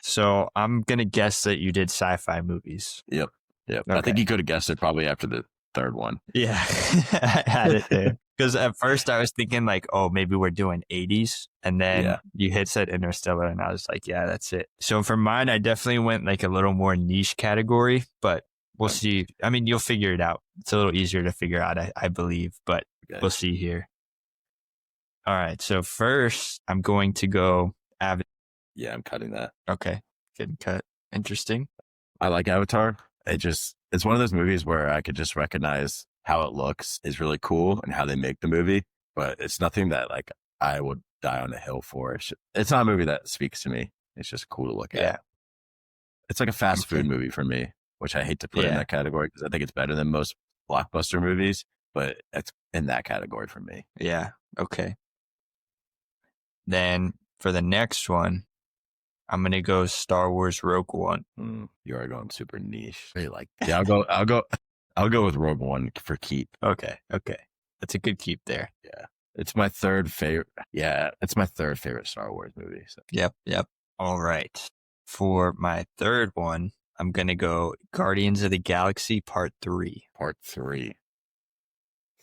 Speaker 2: So I'm going to guess that you did sci-fi movies.
Speaker 1: Yep. Okay. I think you could have guessed it probably after the third one.
Speaker 2: Yeah, I had it there. Because at first I was thinking like, oh, maybe we're doing 80s. And then you said Interstellar and I was like, yeah, that's it. So for mine, I definitely went like a little more niche category, but we'll see. I mean, you'll figure it out. It's a little easier to figure out, I believe, but we'll see here. All right. So first I'm going to go Avatar.
Speaker 1: Yeah, I'm cutting that.
Speaker 2: Okay. Good cut. Interesting.
Speaker 1: I like Avatar. It's one of those movies where I could just recognize how it looks is really cool and how they make the movie, but it's nothing that like I would die on a hill for. It's not a movie that speaks to me. It's just cool to look at. It's like a fast food movie for me, which I hate to put in that category because I think it's better than most blockbuster movies, but it's in that category for me.
Speaker 2: Yeah. Okay. Then for the next one, I'm going to go Star Wars Rogue One.
Speaker 1: You are going super niche. Really like, yeah, I'll go with Rogue One for keep.
Speaker 2: Okay. That's a good keep there.
Speaker 1: Yeah. It's my third favorite. Yeah. It's my third favorite Star Wars movie. So.
Speaker 2: Yep. All right. For my third one, I'm going to go Guardians of the Galaxy Part 3.
Speaker 1: Part 3.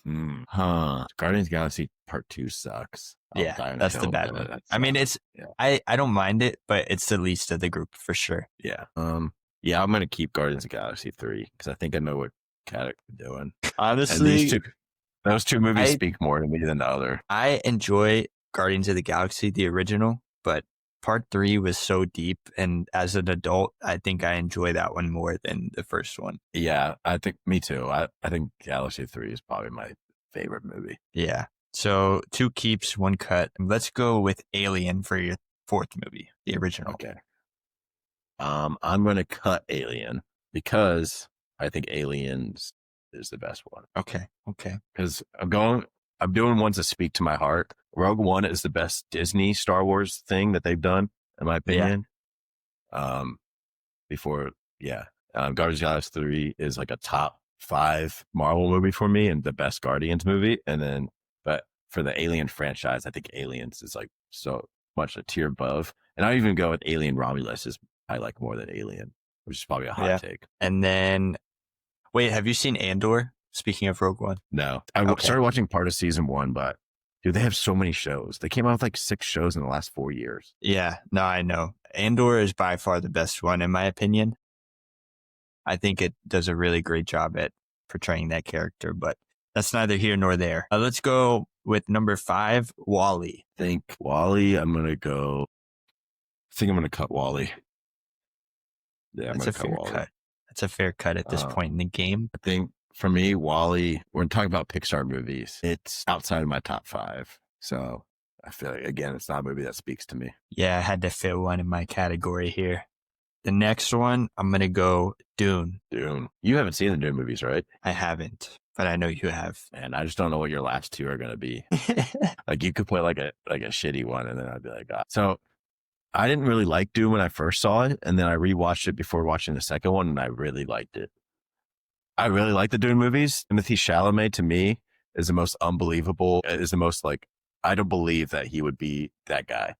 Speaker 1: Guardians of the Galaxy Part 2 sucks.
Speaker 2: That's the bad one. I mean, I don't mind it, but it's the least of the group for sure.
Speaker 1: Yeah. I'm going to keep Guardians of the Galaxy 3 because I think I know what character they're doing.
Speaker 2: Honestly,
Speaker 1: those two movies speak more to me than the other.
Speaker 2: I enjoy Guardians of the Galaxy, the original, but Part 3 was so deep, and as an adult, I think I enjoy that one more than the first one.
Speaker 1: Yeah, I think me too. I think Galaxy 3 is probably my favorite movie.
Speaker 2: Yeah. So 2 keeps, 1 cut. Let's go with Alien for your 4th movie, the original.
Speaker 1: Okay. I'm going to cut Alien because I think Aliens is the best one.
Speaker 2: Okay.
Speaker 1: Because I'm doing ones that speak to my heart. Rogue One is the best Disney Star Wars thing that they've done, in my opinion. Guardians of the Galaxy 3 is like a top 5 Marvel movie for me and the best Guardians movie. But for the Alien franchise, I think Aliens is like so much a tier above. And I even go with Alien Romulus I like more than Alien, which is probably a hot take.
Speaker 2: And then, wait, have you seen Andor? Speaking of Rogue One.
Speaker 1: No, I started watching part of season 1, but dude, they have so many shows. They came out with like 6 shows in the last 4 years.
Speaker 2: Yeah, no, I know. Andor is by far the best one, in my opinion. I think it does a really great job at portraying that character, but that's neither here nor there. Let's go with number 5, WALL-E.
Speaker 1: I think WALL-E, I'm going to cut WALL-E. Yeah,
Speaker 2: that's a fair cut. That's a fair cut at this point in the game.
Speaker 1: I think for me, WALL-E, we're talking about Pixar movies. It's outside of my top 5. So I feel like, again, it's not a movie that speaks to me.
Speaker 2: Yeah, I had to fit one in my category here. The next one, I'm going to go Dune.
Speaker 1: Dune. You haven't seen the Dune movies, right?
Speaker 2: I haven't, but I know you have.
Speaker 1: And I just don't know what your last 2 are going to be. Like you could play like a shitty one and then I'd be like, So I didn't really like Dune when I first saw it. And then I rewatched it before watching the second one and I really liked it. I really like the Dune movies. Timothée Chalamet to me is the most unbelievable, is the most like, I don't believe that he would be that guy.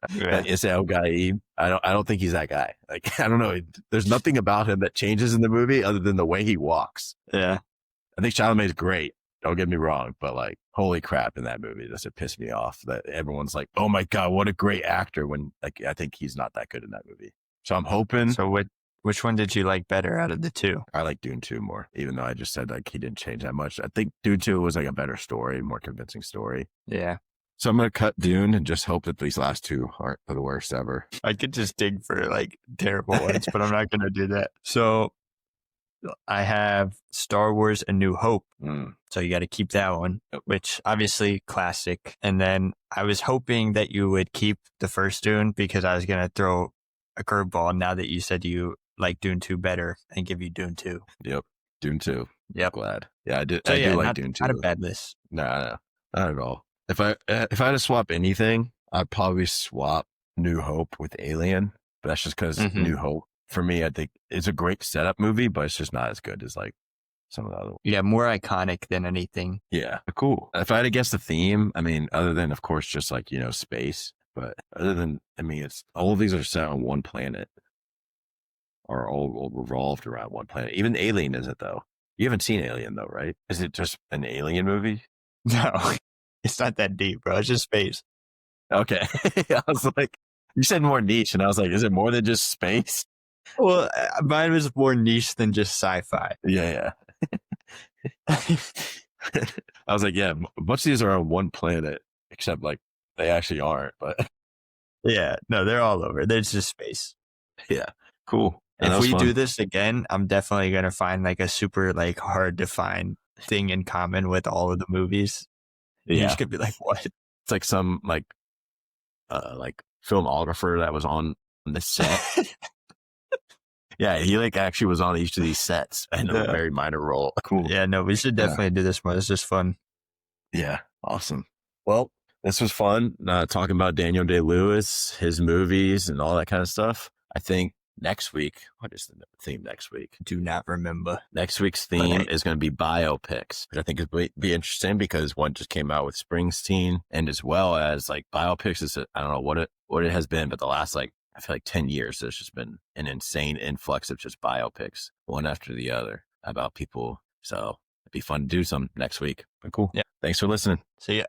Speaker 1: That Ismail Gaib. I don't think he's that guy. Like, I don't know. There's nothing about him that changes in the movie other than the way he walks.
Speaker 2: Yeah.
Speaker 1: I think Chalamet is great. Don't get me wrong, but like, holy crap in that movie. Does it piss me off that everyone's like, oh my God, what a great actor when like, I think he's not that good in that movie. So I'm hoping.
Speaker 2: So which one did you like better out of the two?
Speaker 1: I like Dune 2 more, even though I just said like he didn't change that much. I think Dune 2 was like a better story, more convincing story.
Speaker 2: Yeah.
Speaker 1: So I'm going to cut Dune and just hope that these last two aren't the worst ever.
Speaker 2: I could just dig for like terrible ones, but I'm not going to do that. So I have Star Wars: A New Hope. So you got to keep that one, which obviously classic. And then I was hoping that you would keep the first Dune because I was going to throw a curveball now that you said you like Dune 2 better and give you Dune 2.
Speaker 1: Yep. Dune 2.
Speaker 2: Yep.
Speaker 1: Glad. Yeah, I do.
Speaker 2: So
Speaker 1: I
Speaker 2: yeah,
Speaker 1: do like
Speaker 2: not,
Speaker 1: Dune 2.
Speaker 2: not a bad list.
Speaker 1: No, not at all. If I had to swap anything, I'd probably swap New Hope with Alien. But that's just because New Hope, for me, I think it's a great setup movie, but it's just not as good as like some of the other ones.
Speaker 2: Yeah, more iconic than anything.
Speaker 1: Yeah, cool. If I had to guess the theme, I mean, other than, of course, just like, space, but other than, I mean, it's all of these are set on one planet. Are all revolved around one planet. Even Alien isn't, though. You haven't seen Alien, though, right? Is it just an alien movie?
Speaker 2: No, it's not that deep, bro. It's just space.
Speaker 1: Okay. I was like, you said more niche, and I was like, is it more than just space?
Speaker 2: Well, mine was more niche than just sci-fi.
Speaker 1: Yeah. I was like, yeah, most of these are on one planet, except like they actually aren't, but
Speaker 2: yeah, no, they're all over. There's just space.
Speaker 1: Yeah, cool.
Speaker 2: If we do this again, I'm definitely going to find like a super like hard to find thing in common with all of the movies. Yeah. You're just going to be like, what?
Speaker 1: It's like some like filmographer that was on the set. Yeah, he like actually was on each of these sets and a very minor role. Cool.
Speaker 2: Yeah, no, we should definitely do this more. It's just fun.
Speaker 1: Yeah, awesome. Well, this was fun talking about Daniel Day-Lewis, his movies and all that kind of stuff. I think next week, what is the theme next week?
Speaker 2: Do not remember.
Speaker 1: Next week's theme is going to be biopics, which I think would be interesting because one just came out with Springsteen, and as well as like biopics is, I don't know what it has been, but the last like, I feel like 10 years, there's just been an insane influx of just biopics, one after the other about people. So it'd be fun to do some next week. But cool.
Speaker 2: Yeah.
Speaker 1: Thanks for listening.
Speaker 2: See ya.